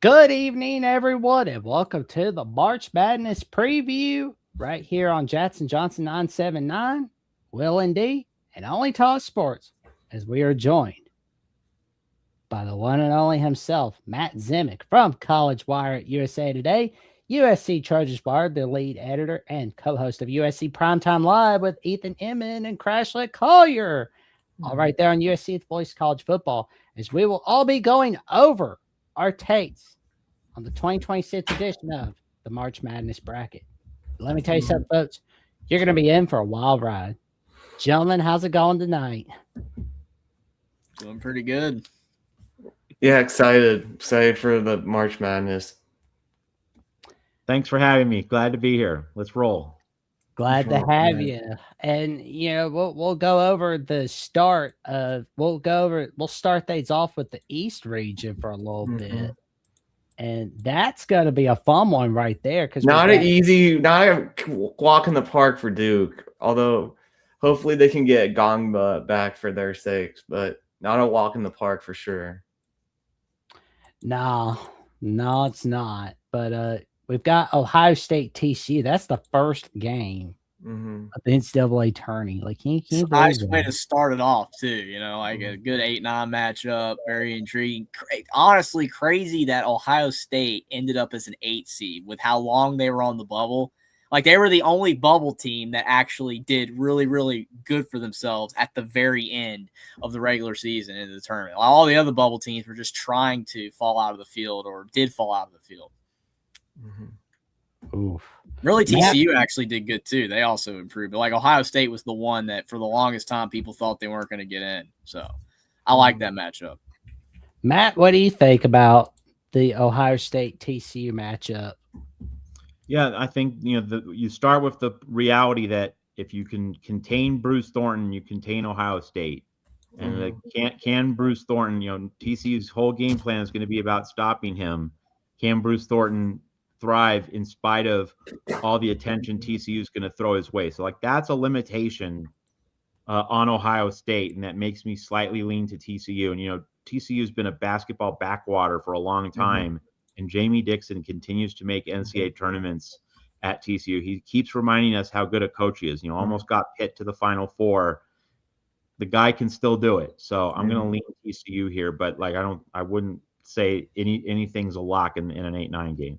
Good evening, everyone, and welcome to the March Madness preview right here on Jackson Johnson 979, Will and D, and Only Talk Sports, as we are joined by the one and only himself, Matt Zemek from College Wire at USA Today, USC Trojans Wire, the lead editor and co-host of USC Primetime Live with Ethan Emmon and Crashlet Collier. All right there on USC Voice College Football, as we will all be going over our takes on the 2026 edition of the March Madness bracket. Let me tell you something, folks. You're going to be in for a wild ride. Gentlemen, how's it going tonight? Doing pretty good. Yeah, excited for the March Madness. Thanks for having me. Glad to be here. Let's roll. Glad to have you. And we'll go over the start of we'll start things off with the East region for a little bit. And that's going to be a fun one right there, because not a walk in the park for Duke, although hopefully they can get Gongba back for their sakes, but not a walk in the park for sure. No, it's not. But we've got Ohio State TCU. That's the first game of the NCAA tourney. Like, nice way to start it off too. Like a good 8-9 matchup, very intriguing. Honestly, crazy that Ohio State ended up as an 8 seed with how long they were on the bubble. Like, they were the only bubble team that actually did really, really good for themselves at the very end of the regular season in the tournament. All the other bubble teams were just trying to fall out of the field or did fall out of the field. Oof. Really, TCU actually did good too. They also improved. But like, Ohio State was the one that for the longest time people thought they weren't going to get in. So I like that matchup. Matt, what do you think about the Ohio State TCU matchup? Yeah, I think you start with the reality that if you can contain Bruce Thornton, you contain Ohio State. And can Bruce Thornton, TCU's whole game plan is going to be about stopping him. Can Bruce Thornton thrive in spite of all the attention TCU is going to throw his way? So, like, that's a limitation on Ohio State, and that makes me slightly lean to TCU. And, TCU has been a basketball backwater for a long time, and Jamie Dixon continues to make NCAA tournaments at TCU. He keeps reminding us how good a coach he is. Almost got Pitt to the Final Four. The guy can still do it. So I'm going to lean TCU here, but I wouldn't say anything's a lock in an 8-9 game.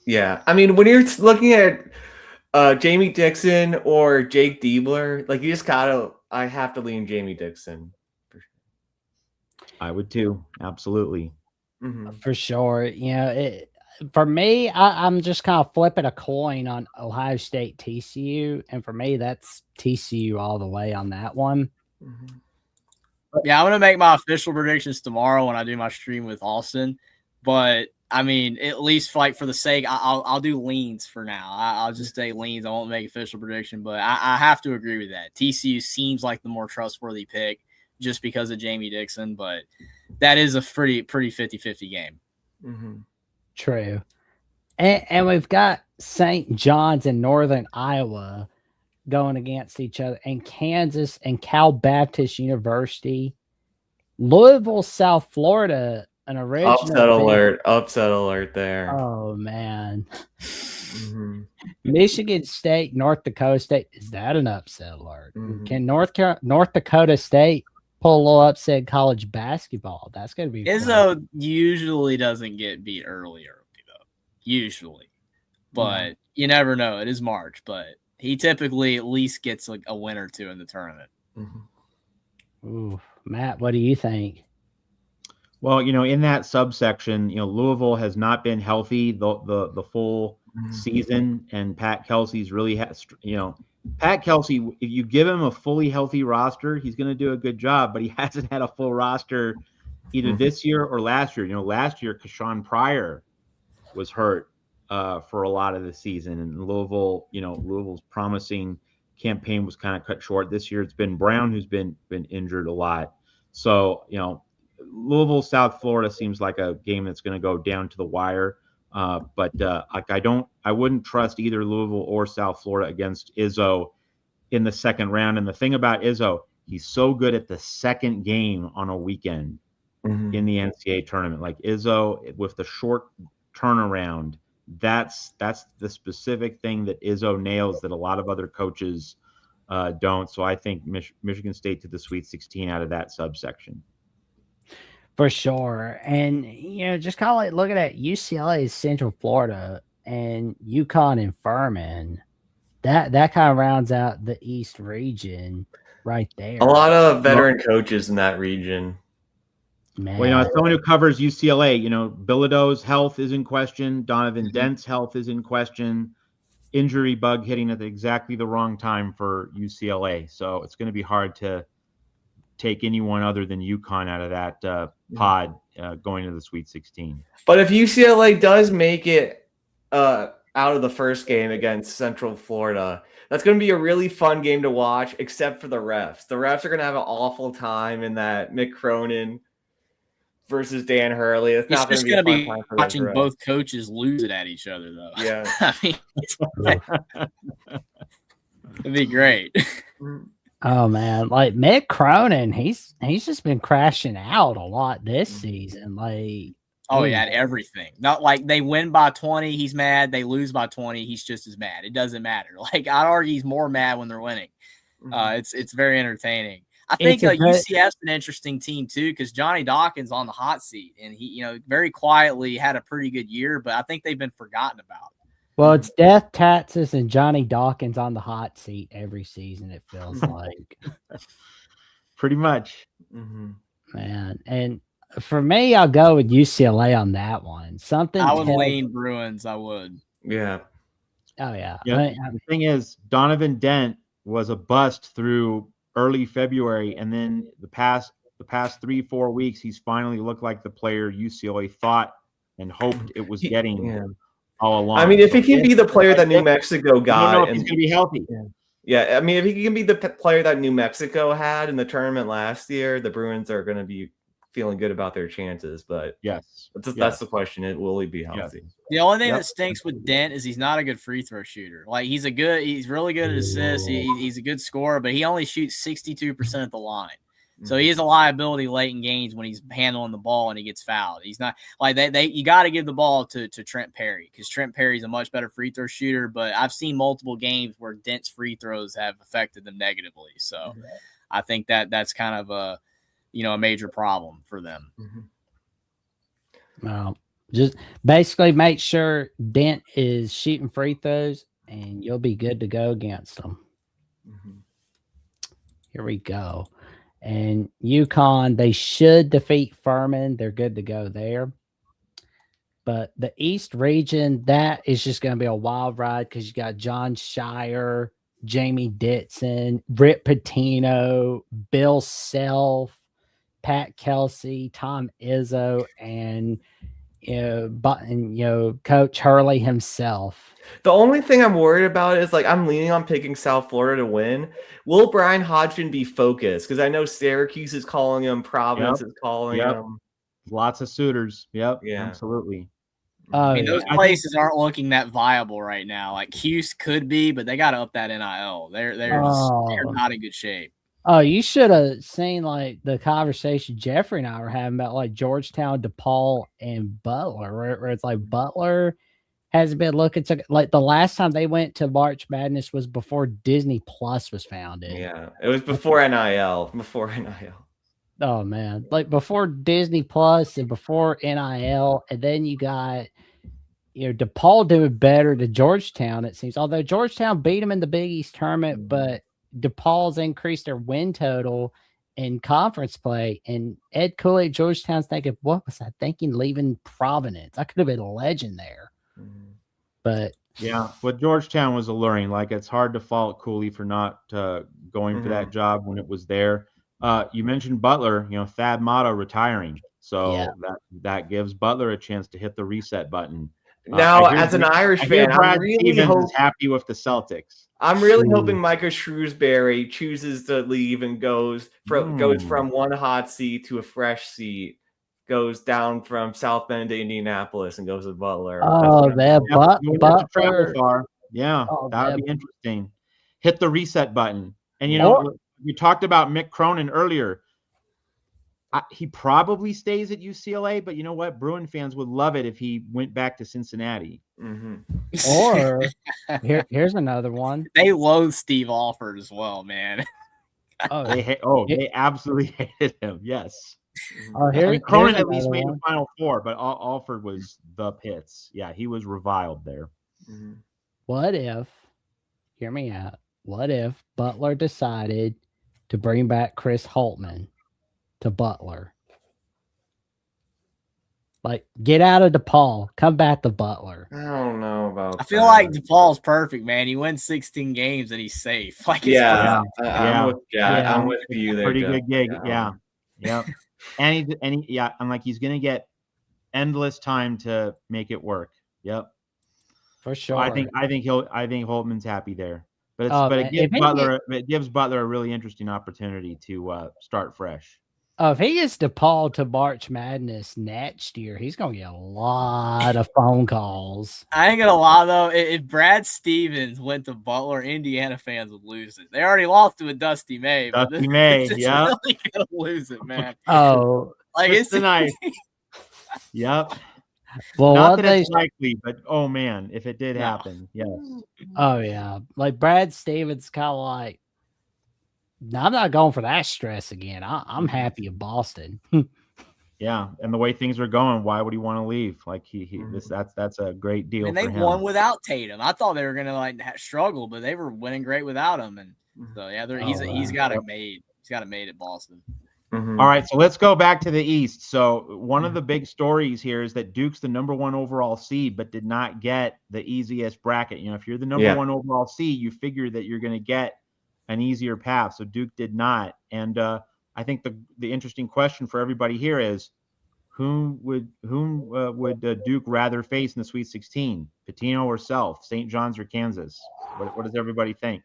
Yeah, I mean, when you're looking at Jamie Dixon or Jake Diebler, like, you just I have to lean Jamie Dixon. For sure. I would too, absolutely. For sure. For me, I'm just kind of flipping a coin on Ohio State TCU, and for me, that's TCU all the way on that one. Yeah, I'm going to make my official predictions tomorrow when I do my stream with Austin, but I mean, at least for the sake, I'll do leans for now. I'll just say leans. I won't make official prediction, but I have to agree with that. TCU seems like the more trustworthy pick just because of Jamie Dixon, but that is a pretty 50-50 game. True. And we've got St. John's and Northern Iowa going against each other, and Kansas and Cal Baptist University. Louisville, South Florida. An original upset alert there. Oh man. Michigan State, North Dakota State. Is that an upset alert? Can North Dakota State pull a little upset in college basketball? That's going to be Izzo fun. Usually doesn't get beat early though. Usually. But you never know. It is March, but he typically at least gets like a win or two in the tournament. Ooh, Matt, what do you think? Well, in that subsection, Louisville has not been healthy the full season, and Pat Kelsey's really has, Pat Kelsey, if you give him a fully healthy roster, he's going to do a good job, but he hasn't had a full roster either this year or last year. Last year, Kashawn Pryor was hurt for a lot of the season, and Louisville's promising campaign was kind of cut short. This year, it's been Brown who's been injured a lot. So, Louisville, South Florida seems like a game that's going to go down to the wire. But I wouldn't trust either Louisville or South Florida against Izzo in the second round. And the thing about Izzo, he's so good at the second game on a weekend. in the NCAA tournament. Like Izzo with the short turnaround, that's the specific thing that Izzo nails that a lot of other coaches don't. So I think Michigan State to the Sweet 16 out of that subsection. For sure. And, just kind of like looking at UCLA's Central Florida and UConn and Furman, that kind of rounds out the East region right there. A lot of veteran coaches in that region. Man. Well, as someone who covers UCLA, Bilodeau's health is in question. Donovan Dent's health is in question. Injury bug hitting at exactly the wrong time for UCLA. So it's going to be hard to take anyone other than UConn out of that pod going to the Sweet 16. But if UCLA does make it out of the first game against Central Florida, that's going to be a really fun game to watch, except for the refs. The refs are going to have an awful time in that Mick Cronin versus Dan Hurley. It's not going to be watching both coaches lose it at each other, though. Yeah. I mean, it'd be great. Oh man, like Mick Cronin, he's just been crashing out a lot this season. Like, yeah, everything. Not like they win by 20, he's mad. They lose by 20, he's just as mad. It doesn't matter. Like, I'd argue he's more mad when they're winning. It's very entertaining. I think UCF's an interesting team too, because Johnny Dawkins on the hot seat, and he, very quietly had a pretty good year, but I think they've been forgotten about. Well, it's Death, Taxes, and Johnny Dawkins on the hot seat every season, it feels like. Pretty much. Man. And for me, I'll go with UCLA on that one. I would lean Bruins, I would. Yeah. Oh, yeah. The thing is, Donovan Dent was a bust through early February, and then the past 3-4 weeks, he's finally looked like the player UCLA thought and hoped it was getting all along. I mean, if he can be the player that New Mexico got, I don't know if he's going to be healthy. Yeah, I mean, if he can be the player that New Mexico had in the tournament last year, the Bruins are going to be feeling good about their chances. But yes, that's the question. Will he be healthy? Yes. The only thing that stinks with Dent is he's not a good free throw shooter. Like, he's really good at assists. He's a good scorer, but he only shoots 62% at the line. So he is a liability late in games when he's handling the ball and he gets fouled. He's not like you got to give the ball to Trent Perry, because Trent Perry's a much better free throw shooter. But I've seen multiple games where Dent's free throws have affected them negatively. So I think that's kind of a major problem for them. Well, just basically make sure Dent is shooting free throws and you'll be good to go against them. Here we go. And UConn, they should defeat Furman. They're good to go there. But the East region, that is just going to be a wild ride, because you got John Shire, Jamie Ditson, Rip Pitino, Bill Self, Pat Kelsey, Tom Izzo, and Coach Hurley himself. The only thing I'm worried about is, like, I'm leaning on picking South Florida to win. Will Brian Hodgson be focused? Because I know Syracuse is calling him, Providence is calling him. Lots of suitors. Yep. Yeah. Absolutely. I mean, those places aren't looking that viable right now. Like, Cuse could be, but they got to up that NIL. They're not in good shape. Oh, you should have seen like the conversation Jeffrey and I were having about like Georgetown, DePaul, and Butler, where it's like Butler hasn't been looking to, like, the last time they went to March Madness was before Disney Plus was founded. Yeah, it was before NIL. Oh man, like before Disney Plus and before NIL, and then you got DePaul doing better to Georgetown, it seems. Although Georgetown beat them in the Big East tournament, but DePaul's increased their win total in conference play, and Ed Cooley at Georgetown's thinking, what was I thinking leaving Providence? I could have been a legend there. But yeah, but Georgetown was alluring. Like, it's hard to fault Cooley for not going for that job when it was there. You mentioned Butler, Thad Matta retiring. So that gives Butler a chance to hit the reset button. Now, as an Irish fan, Brad Stevens is happy with the Celtics. I'm really hoping Micah Shrewsbury chooses to leave and goes from one hot seat to a fresh seat, goes down from South Bend to Indianapolis and goes to Butler. Oh, Butler. Far. Yeah, that would be interesting. Hit the reset button. And you talked about Mick Cronin earlier. He probably stays at UCLA, but you know what? Bruin fans would love it if he went back to Cincinnati. Or here's another one. They loathe Steve Alford as well, man. Oh, They absolutely hated him. Yes. oh, I mean, here's Cronin at least another made one. the Final Four, but Alford was the pits. Yeah, he was reviled there. What if, hear me out, what if Butler decided to bring back Chris Holtman to Butler? Like, get out of DePaul, come back to Butler. I don't know about. I feel like DePaul's perfect, man. He wins 16 games and he's safe. Like, it's I'm Yeah. with I'm with you there. Pretty Jeff. good gig. Yeah. And I'm like, he's gonna get endless time to make it work. Yep. For sure. So I think Holtman's happy there. But it gives Butler a really interesting opportunity to start fresh. If he gets DePaul to March Madness next year, he's gonna get a lot of phone calls. I ain't gonna lie though, if Brad Stevens went to Butler, Indiana fans would lose it. They already lost to a Dusty May, but Dusty May, yeah, really gonna lose it, man. Oh, Like it's tonight. Yep. Well, not that it's likely, but oh man, if it did happen, yes. Oh yeah, like Brad Stevens, kind of like, no, I'm not going for that stress again. I'm happy in Boston. Yeah, and the way things are going, why would he want to leave? Like that's a great deal. And they won without Tatum. I thought they were gonna struggle, but they were winning great without him. And so yeah, he's got it made. He's got it made at Boston. All right, so let's go back to the East. So one of the big stories here is that Duke's the #1 overall seed, but did not get the easiest bracket. You know, if you're the #1 overall seed, you figure that you're going to get an easier path. So Duke did not. And I think the interesting question for everybody here is, whom would Duke rather face in the Sweet 16? Pitino or Self, St. John's or Kansas? What does everybody think?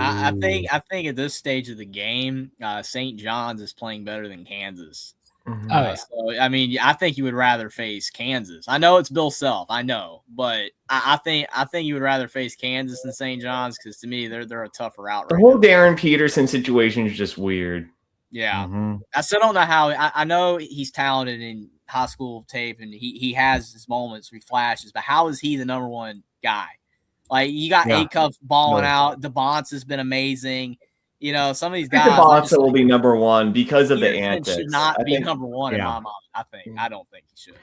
I think at this stage of the game, St. John's is playing better than Kansas. So I mean, I think you would rather face Kansas. I know it's Bill Self, I know, but I think you would rather face Kansas than St. John's because to me they're a tougher route. The whole Darren Peterson situation is just weird. Yeah, I still don't know how. I know he's talented in high school tape and he has his moments, he flashes, but how is he the #1 guy? Like you got A-Cup balling out. DeBonce has been amazing. You know, some of these guys. DeBonce will be #1 because of the antics. Should not be #1 in my mind. I don't think he should.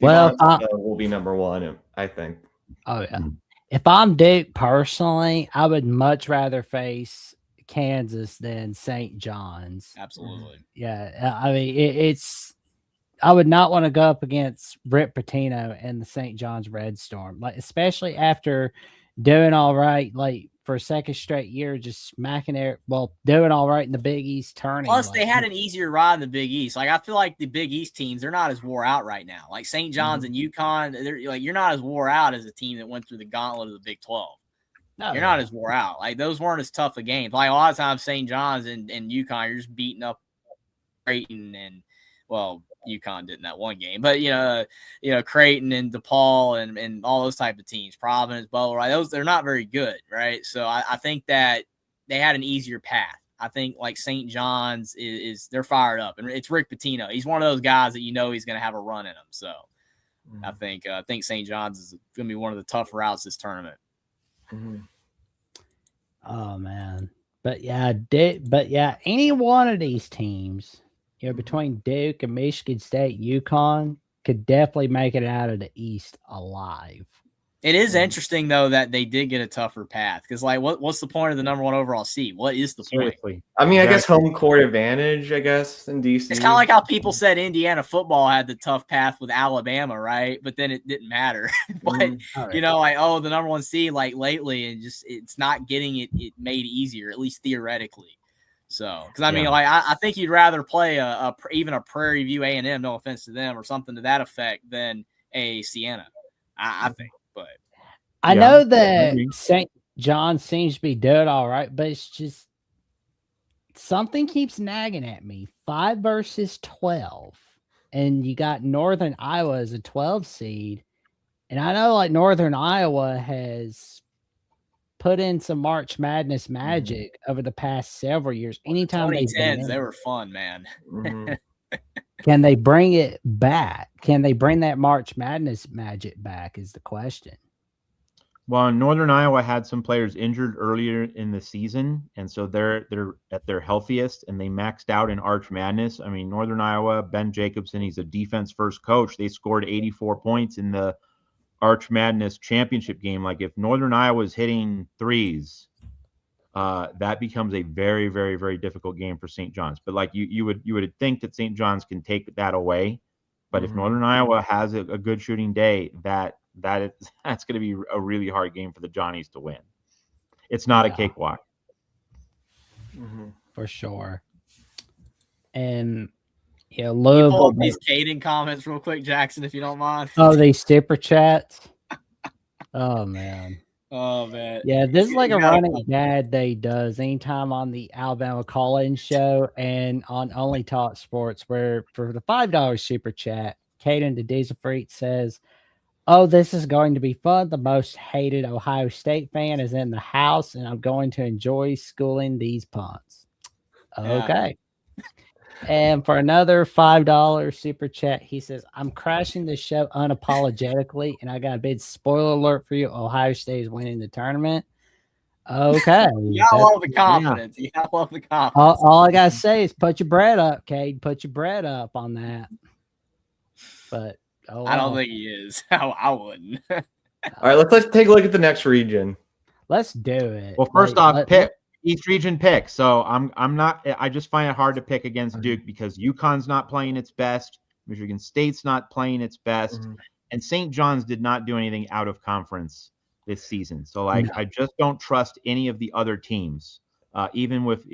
Well, will be #1. I think. Oh yeah. If I'm Duke personally, I would much rather face Kansas than St. John's. Absolutely. Yeah, I mean it's. I would not want to go up against Rick Pitino and the St. John's Red Storm, like especially after doing all right, like for a second straight year, just smacking it. Well, doing all right in the Big East tournament. Plus, they had an easier ride in the Big East. Like I feel like the Big East teams, they're not as wore out right now. Like St. John's and UConn, they're like you're not as wore out as a team that went through the gauntlet of the Big 12. No, you're not as wore out. Like those weren't as tough of games. Like a lot of times, St. John's and UConn, you're just beating up Creighton and UConn did in that one game, but Creighton and DePaul and all those type of teams, Providence, Butler, right? They're not very good, right? So I think that they had an easier path. I think like St. John's is they're fired up, and it's Rick Pitino. He's one of those guys that he's going to have a run in him. So I think St. John's is going to be one of the tougher routes this tournament. Oh man, but yeah, any one of these teams. Between Duke and Michigan State, UConn could definitely make it out of the East alive. It is interesting though that they did get a tougher path because, like, what's the point of the #1 overall seed? What is the point? I mean, I guess home court advantage. I guess in DC, it's kind of like how people said Indiana football had the tough path with Alabama, right? But then it didn't matter. But the #1 seed, like lately, and just it's not getting it made easier, at least theoretically. So, because I mean, like I think you'd rather play even a Prairie View A&M, no offense to them, or something to that effect, than a Siena. I think, but I know that St. John seems to be doing all right, but it's just something keeps nagging at me. 5 versus 12, and you got Northern Iowa as a 12 seed, and I know like Northern Iowa has put in some March Madness magic over the past several years. Anytime they've been 2010s, in, they were fun, man. can they bring it back? Can they bring that March Madness magic back is the question. Well, Northern Iowa had some players injured earlier in the season, and so they're at their healthiest, and they maxed out in Arch Madness. I mean, Northern Iowa, Ben Jacobson, he's a defense-first coach. They scored 84 points in the Arch Madness championship game. Like, if Northern Iowa is hitting threes, that becomes a very, very, very difficult game for St. John's. But like you would think that St. John's can take that away. But if Northern Iowa has a good shooting day, that's going to be a really hard game for the Johnnies to win. It's not a cakewalk. For sure. And Louisville. Pull up these Caden comments real quick, Jackson, if you don't mind. Oh, these super chats. Oh man. Oh man. Yeah, this is like a running gag they does anytime on the Alabama call-in show and on Only Talk Sports, where for the $5 super chat, Caden the Diesel Freak says, "Oh, this is going to be fun. The most hated Ohio State fan is in the house, and I'm going to enjoy schooling these punts." Okay. And for another $5 super chat, he says, "I'm crashing the show unapologetically, and I got a big spoiler alert for you. Ohio State is winning the tournament." Okay. You gotta love the confidence. You gotta love the confidence. All I gotta say is put your bread up, Cade. Put your bread up on that. But I don't think he is. I wouldn't. All right, let's take a look at the next region. Let's do it. Well, first off, pick East Region pick. So I'm not. I just find it hard to pick against Duke because UConn's not playing its best, Michigan State's not playing its best, and St. John's did not do anything out of conference this season. So I just don't trust any of the other teams, even with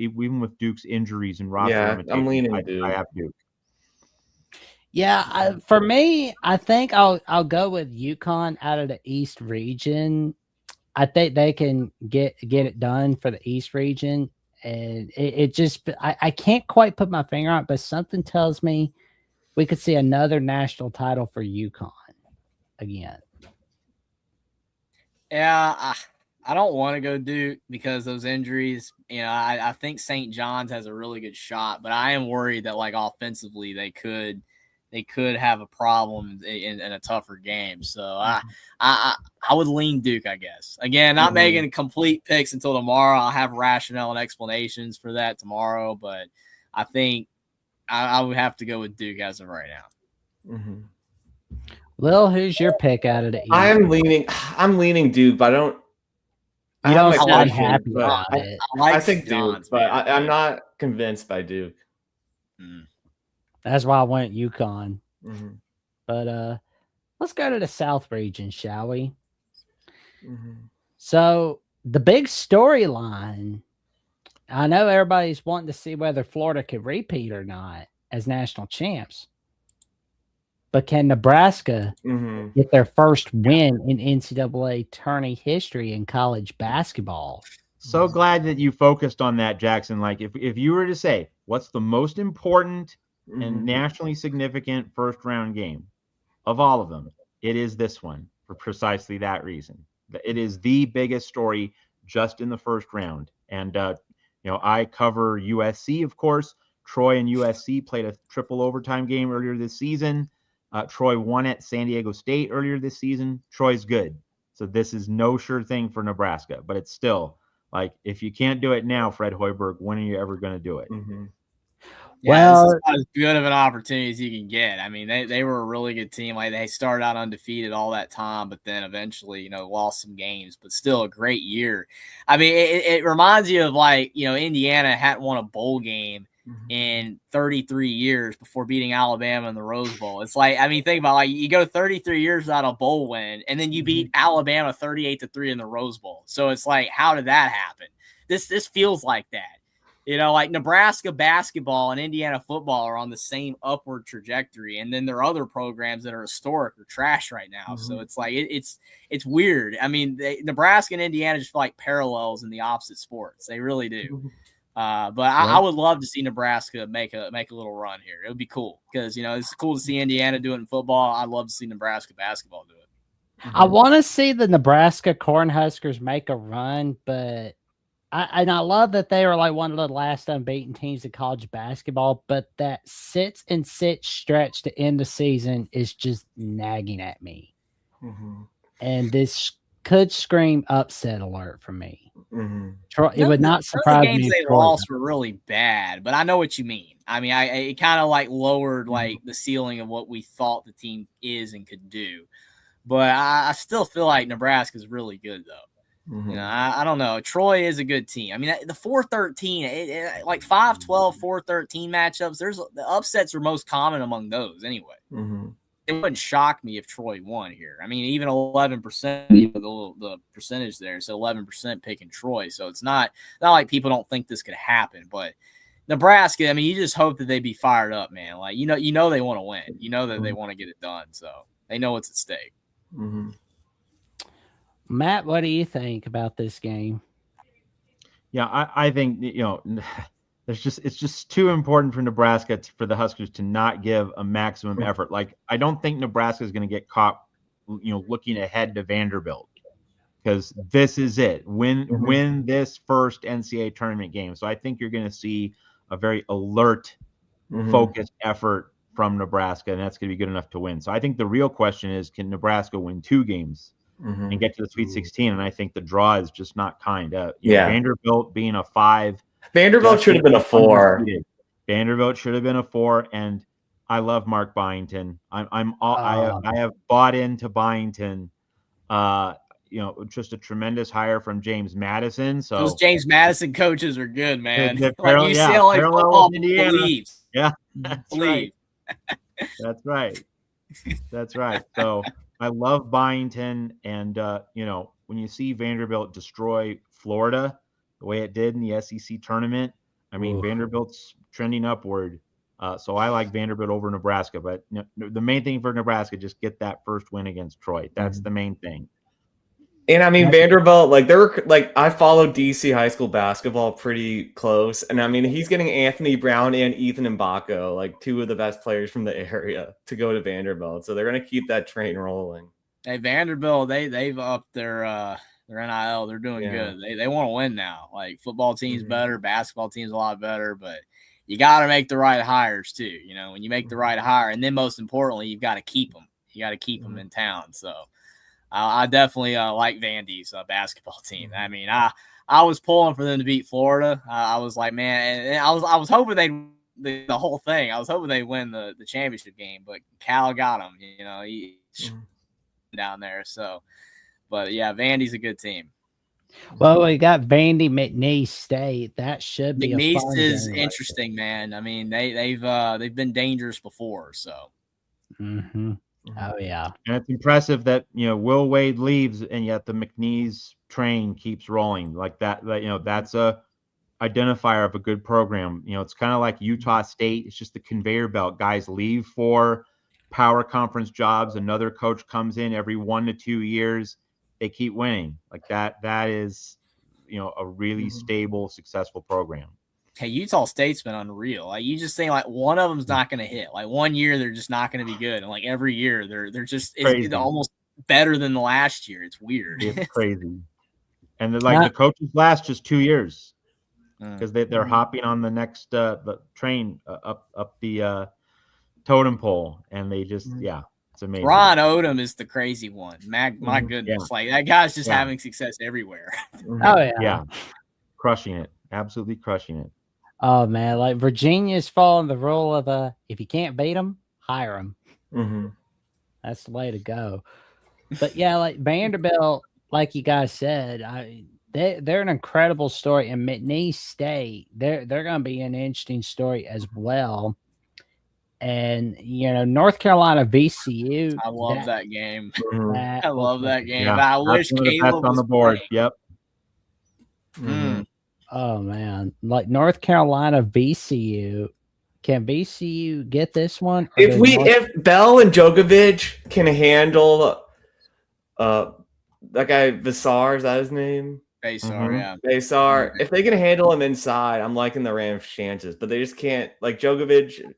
Duke's injuries and roster limitations. I'm leaning Duke. I have Duke. Yeah, for me, I think I'll go with UConn out of the East region. I think they can get it done for the East region, and it just I can't quite put my finger on it, but something tells me we could see another national title for UConn again. Yeah, I don't want to go Duke because those injuries. I think St. John's has a really good shot, but I am worried that like offensively they could have a problem in a tougher game. So I would lean Duke, I guess. Again, not making complete picks until tomorrow. I'll have rationale and explanations for that tomorrow, but I think I would have to go with Duke as of right now. Lil, who's your pick out of the East? I'm leaning Duke, but You don't sound happy about it. I think Duke, but I'm not convinced by Duke. That's why I went UConn. But let's go to the South region, shall we? So the big storyline, I know everybody's wanting to see whether Florida could repeat or not as national champs. But can Nebraska get their first win in NCAA tourney history in college basketball? So glad that you focused on that, Jackson. Like if you were to say, what's the most important and nationally significant first round game of all of them, it is this one for precisely that reason. It is the biggest story just in the first round. And, I cover USC, of course. Troy and USC played a triple overtime game earlier this season. Troy won at San Diego State earlier this season. Troy's good. So this is no sure thing for Nebraska, but it's still like, if you can't do it now, Fred Hoiberg, when are you ever going to do it? Yeah, this is as good of an opportunity as you can get. I mean, they were a really good team. Like they started out undefeated all that time, but then eventually, lost some games, but still a great year. I mean, it reminds you of like, Indiana hadn't won a bowl game in 33 years before beating Alabama in the Rose Bowl. It's like, I mean, think about like you go 33 years without a bowl win, and then you beat Alabama 38-3 in the Rose Bowl. So it's like, how did that happen? This feels like that. Like Nebraska basketball and Indiana football are on the same upward trajectory, and then there are other programs that are historic or trash right now. So it's like it's weird. I mean, Nebraska and Indiana just feel like parallels in the opposite sports. They really do. But I would love to see Nebraska make a little run here. It would be cool because it's cool to see Indiana do it in football. I'd love to see Nebraska basketball do it. I want to see the Nebraska Cornhuskers make a run, but I love that they are like one of the last unbeaten teams in college basketball, but that sit stretch to end the season is just nagging at me. Mhm. And this could scream upset alert for me. Mhm. Troy, it would not None of surprise the me games if they Troy lost were really bad, but I know what you mean. I mean, it kind of like lowered Mm-hmm. like the ceiling of what we thought the team is and could do. But I still feel like Nebraska's really good though. Mhm. You know, I don't know. Troy is a good team. I mean, the 4-13, like 5-12, 4-13 matchups. The upsets are most common among those anyway. Mhm. It wouldn't shock me if Troy won here. I mean, even 11%, the percentage there, so 11% picking Troy. So it's not like people don't think this could happen. But Nebraska, I mean, you just hope that they be fired up, man. Like you know they want to win. You know that they want to get it done. So they know what's at stake. Mhm. Matt, what do you think about this game? Yeah, I think it's just too important for Nebraska for the Huskers to not give a maximum effort. Like I don't think Nebraska is going to get caught, looking ahead to Vanderbilt because this is it. Win this first NCAA tournament game. So I think you're going to see a very alert, focused effort from Nebraska, and that's going to be good enough to win. So I think the real question is, can Nebraska win 2 games? And get to the Sweet 16, and I think the draw is just not kind. Vanderbilt being a 5, Vanderbilt should have been a 4. undefeated. Vanderbilt should have been a 4, and I love Mark Byington. I have bought into Byington. Just a tremendous hire from James Madison. So those James Madison coaches are good, man. The Like UCLA football believes. Yeah, that's right. That's right. That's right. So I love Byington, and when you see Vanderbilt destroy Florida the way it did in the SEC tournament, I mean Vanderbilt's trending upward. So I like Vanderbilt over Nebraska, but the main thing for Nebraska, just get that first win against Troy. That's the main thing. And I mean, Vanderbilt, I followed DC high school basketball pretty close. And I mean, he's getting Anthony Brown and Ethan Mbako, like 2 of the best players from the area, to go to Vanderbilt. So they're going to keep that train rolling. Hey, Vanderbilt, they've upped their NIL. They're doing good. They want to win now. Like football team's better, basketball team's a lot better, but you got to make the right hires too. When you make the right hire, and then most importantly, you've got to keep them. You got to keep them in town. So I definitely like Vandy's basketball team. I mean, I was pulling for them to beat Florida. I was like, man, and I was hoping they'd the whole thing. I was hoping they'd win the championship game, but Cal got them. He down there. So, but yeah, Vandy's a good team. Well, we got Vandy McNeese State. That should be McNeese is interesting, man. I mean, they've been dangerous before. So. Mm-hmm. Oh yeah, and it's impressive that Will Wade leaves, and yet the McNeese train keeps rolling like that. That's a identifier of a good program. It's kind of like Utah State. It's just the conveyor belt. Guys leave for power conference jobs. Another coach comes in every 1 to 2 years. They keep winning like that. That is, a really stable, successful program. Hey, Utah State's been unreal. Like you just think like one of them's not going to hit. Like 1 year they're just not going to be good, and like every year they're just it's almost better than the last year. It's weird. It's crazy. And the coaches last just 2 years because they're hopping on the next the train up the totem pole, and they just it's amazing. Ron Odom is the crazy one. My goodness, like that guy's just having success everywhere. Oh yeah, crushing it, absolutely crushing it. Oh man, like Virginia's following the rule of if you can't beat them, hire them. Mm-hmm. That's the way to go. But yeah, like Vanderbilt, like you guys said, they're an incredible story, and McNeese State, they're going to be an interesting story as well. And North Carolina VCU, I love that game. I love that game. Yeah, I wish Caleb on the board. Playing. Yep. Oh man, like North Carolina VCU, can VCU get this one? If Bell and Djokovic can handle that guy Vassar, is that his name? Vassar, yeah. Vassar. If they can handle him inside, I'm liking the Rams' chances, but they just can't. Like Djokovic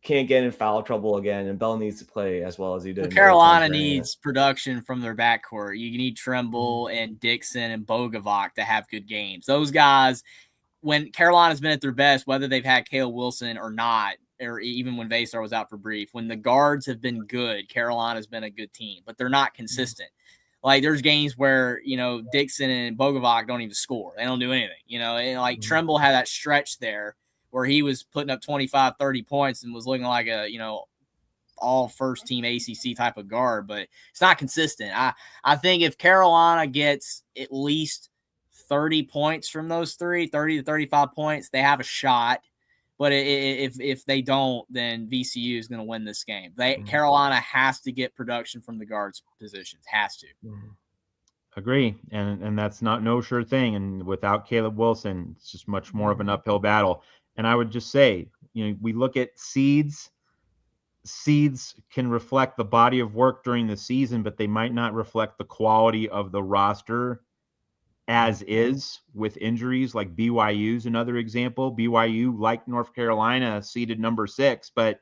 can't get in foul trouble again, and Bell needs to play as well as he did. Well, Carolina needs production from their backcourt. You need Tremble and Dixon and Bogovac to have good games. Those guys, when Carolina's been at their best, whether they've had Caleb Wilson or not, or even when Vasar was out for brief, when the guards have been good, Carolina's been a good team, but they're not consistent. Like, there's games where, Dixon and Bogovac don't even score. They don't do anything, and like Tremble had that stretch there where he was putting up 25, 30 points and was looking like a, all first team ACC type of guard, but it's not consistent. I think if Carolina gets at least 30 points from those 30 to 35 points, they have a shot. But if they don't, then VCU is going to win this game. Carolina has to get production from the guards positions. Has to. Agree, and that's no sure thing. And without Caleb Wilson, it's just much more of an uphill battle. And I would just say, we look at seeds. Seeds can reflect the body of work during the season, but they might not reflect the quality of the roster as is with injuries. Like BYU's another example. BYU, like North Carolina, seeded number 6, but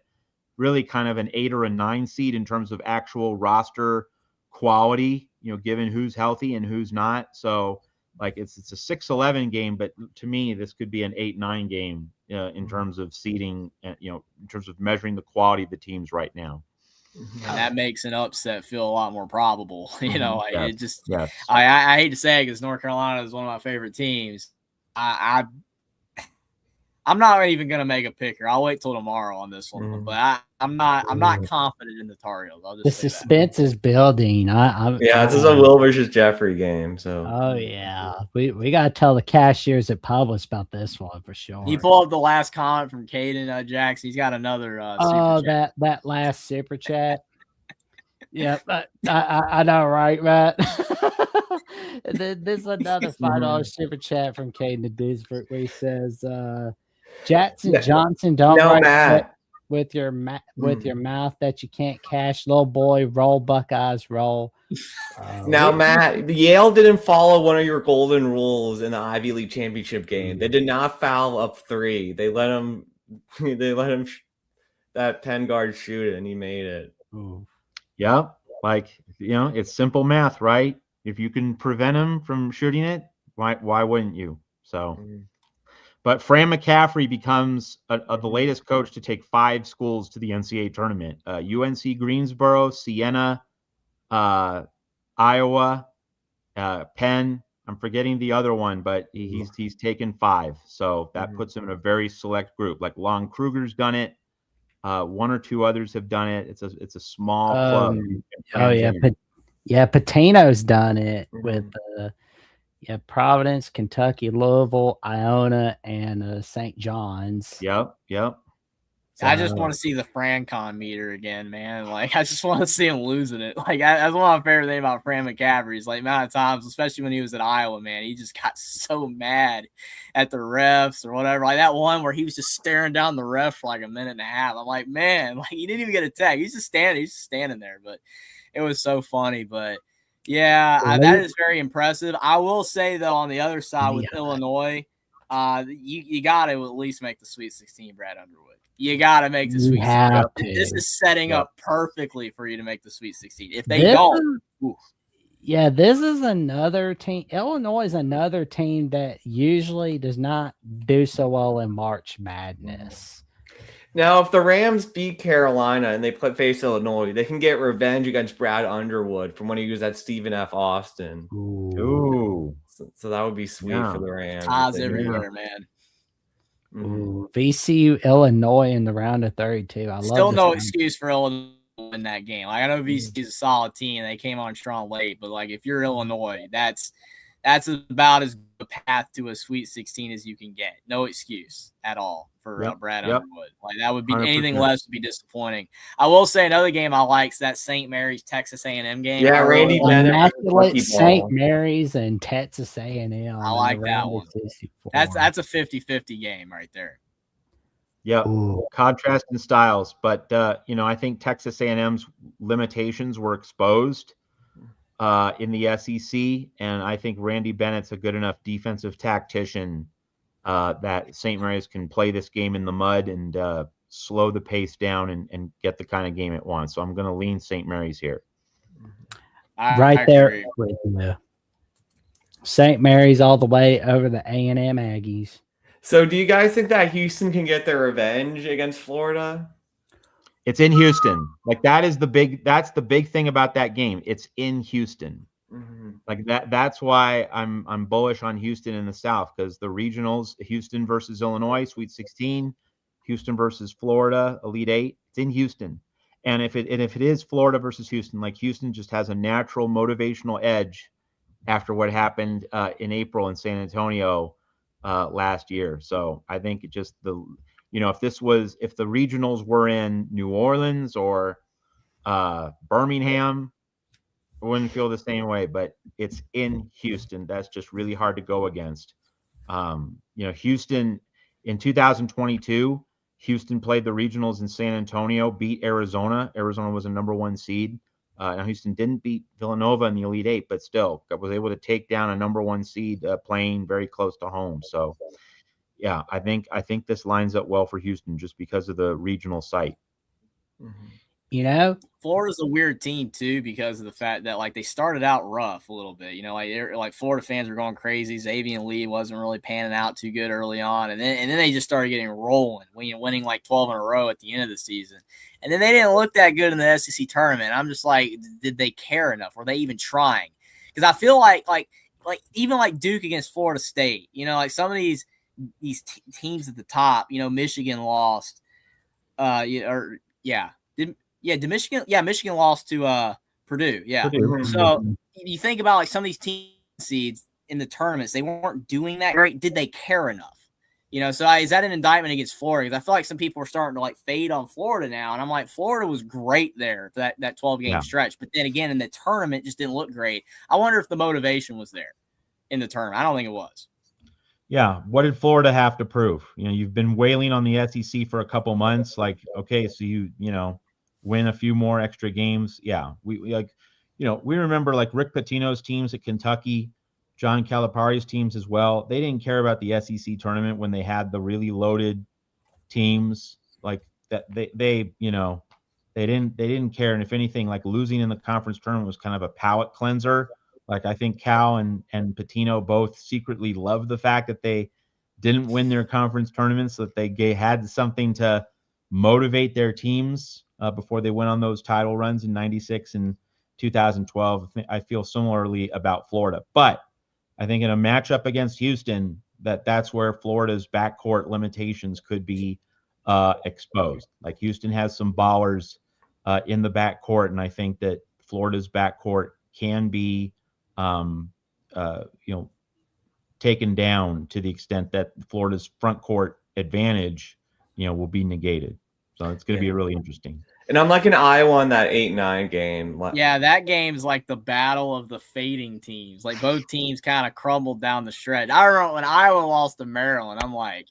really kind of an 8 or a 9 seed in terms of actual roster quality, given who's healthy and who's not. So like it's a 6-11 game, but to me, this could be an 8-9 game in terms of seeding, in terms of measuring the quality of the teams right now. And that makes an upset feel a lot more probable. Yes. It just, yes. I hate to say it because North Carolina is one of my favorite teams. I'm not even going to make a picker. I'll wait till tomorrow on this one, but I'm not confident in the Tar Heels. The suspense is building. This is a Will versus Jeffrey game. So we got to tell the cashiers at Publix about this one for sure. You pull up the last comment from Caden Jackson. He's got another. Super that last super chat. Yeah, I know, right, Matt? This is another $5 super chat from Caden Disford where he says, Jackson Johnson, don't write with your mouth that you can't cash. Little boy, roll Buckeyes, roll. Now, Matt, Yale didn't follow one of your golden rules in the Ivy League championship game. They did not foul up 3. They let him that 10 guard shoot it, and he made it. Ooh. Yeah, it's simple math, right? If you can prevent him from shooting it, why wouldn't you? So. But Fran McCaffrey becomes the latest coach to take 5 schools to the NCAA tournament. UNC Greensboro, Siena, Iowa, Penn. I'm forgetting the other one, but he's taken 5. So that puts him in a very select group. Like Lon Kruger's done it. 1 or 2 others have done it. It's a small club. Patino's done it with Providence, Kentucky, Louisville, Iona, and St. John's. Yep. I just want to see the FranCon meter again, man. Like, I just want to see him losing it. Like, that's one of my favorite things about Fran McCaffrey is, like, amount of times, especially when he was at Iowa, man, he just got so mad at the refs or whatever. Like, that one where he was just staring down the ref for like a minute and a half. I'm like, man, like, he didn't even get a tag. He's just standing there. But it was so funny. But yeah, that is very impressive. I will say, though, on the other side with Illinois, you got to at least make the Sweet 16, Brad Underwood. You got to make the Sweet 16. This is setting up perfectly for you to make the Sweet 16. If they don't. This is another team. Illinois is another team that usually does not do so well in March Madness. Now, if the Rams beat Carolina and they face Illinois, they can get revenge against Brad Underwood from when he was at Stephen F. Austin. Ooh. So that would be sweet for the Rams. Odds everywhere, man. VCU, Illinois in the round of 32. Still no excuse for Illinois in that game. Like, I know VCU is a solid team. They came on strong late, but like if you're Illinois, that's about as good a path to a Sweet 16 as you can get. No excuse at all for Brad Underwood. Like, that would be 100%. Anything less would be disappointing. I will say another game I like is that St. Mary's Texas A&M game. Yeah, Randy Bennett. St. Mary's and Texas A&M. I like that one. That's a 50-50 game right there. Yeah, contrast in styles, but I think Texas A&M's limitations were exposed in the SEC, and I think Randy Bennett's a good enough defensive tactician that St. Mary's can play this game in the mud and slow the pace down and get the kind of game it wants. So I'm going to lean St. Mary's here. Right there with you. St. Mary's all the way over the A&M Aggies. So do you guys think that Houston can get their revenge against Florida? It's in Houston. Like that's the big thing about that game. It's in Houston. Mm-hmm. Like that's why I'm bullish on Houston in the South, because the regionals, Houston versus Illinois, Sweet 16, Houston versus Florida, Elite 8, it's in Houston. And if it is Florida versus Houston, like Houston just has a natural motivational edge after what happened in April in San Antonio last year. So I think it just if the regionals were in New Orleans or Birmingham, I wouldn't feel the same way, but it's in Houston. That's just really hard to go against. Houston in 2022, Houston played the regionals in San Antonio, beat Arizona. Arizona was a number 1 seed. Now Houston didn't beat Villanova in the Elite 8, but still was able to take down a number 1 seed playing very close to home. So, yeah, I think this lines up well for Houston just because of the regional site. Mm-hmm. Florida's a weird team too because of the fact that like they started out rough a little bit. Like Florida fans were going crazy. Xavier Lee wasn't really panning out too good early on, and then they just started getting rolling, winning like 12 in a row at the end of the season. And then they didn't look that good in the SEC tournament. I'm just like, did they care enough? Were they even trying? Because I feel like even like Duke against Florida State, like some of these teams at the top, Michigan lost. Did Michigan? Yeah, Michigan lost to Purdue. Yeah. Purdue. So you think about like some of these team seeds in the tournaments, they weren't doing that great. Did they care enough? So is that an indictment against Florida? Because I feel like some people are starting to like fade on Florida now, and I'm like, Florida was great there for that 12-game stretch, but then again in the tournament just didn't look great. I wonder if the motivation was there in the tournament. I don't think it was. Yeah. What did Florida have to prove? You've been wailing on the SEC for a couple months. Like, okay, so you win a few more extra games. Yeah. We remember like Rick Pitino's teams at Kentucky, John Calipari's teams as well. They didn't care about the SEC tournament when they had the really loaded teams like that. They didn't care. And if anything, like losing in the conference tournament was kind of a palate cleanser. Like I think Cal and Pitino both secretly loved the fact that they didn't win their conference tournaments, so that they had something to motivate their teams before they went on those title runs in 96 and 2012. I feel similarly about Florida, but I think in a matchup against Houston, that's where Florida's backcourt limitations could be exposed. Like Houston has some ballers in the backcourt, and I think that Florida's backcourt can be taken down to the extent that Florida's front court advantage, will be negated. So it's going to be really interesting. And I'm like an Iowa on that 8-9 game. Yeah, that game's like the battle of the fading teams. Like both teams kind of crumbled down the stretch. I remember when Iowa lost to Maryland, I'm like,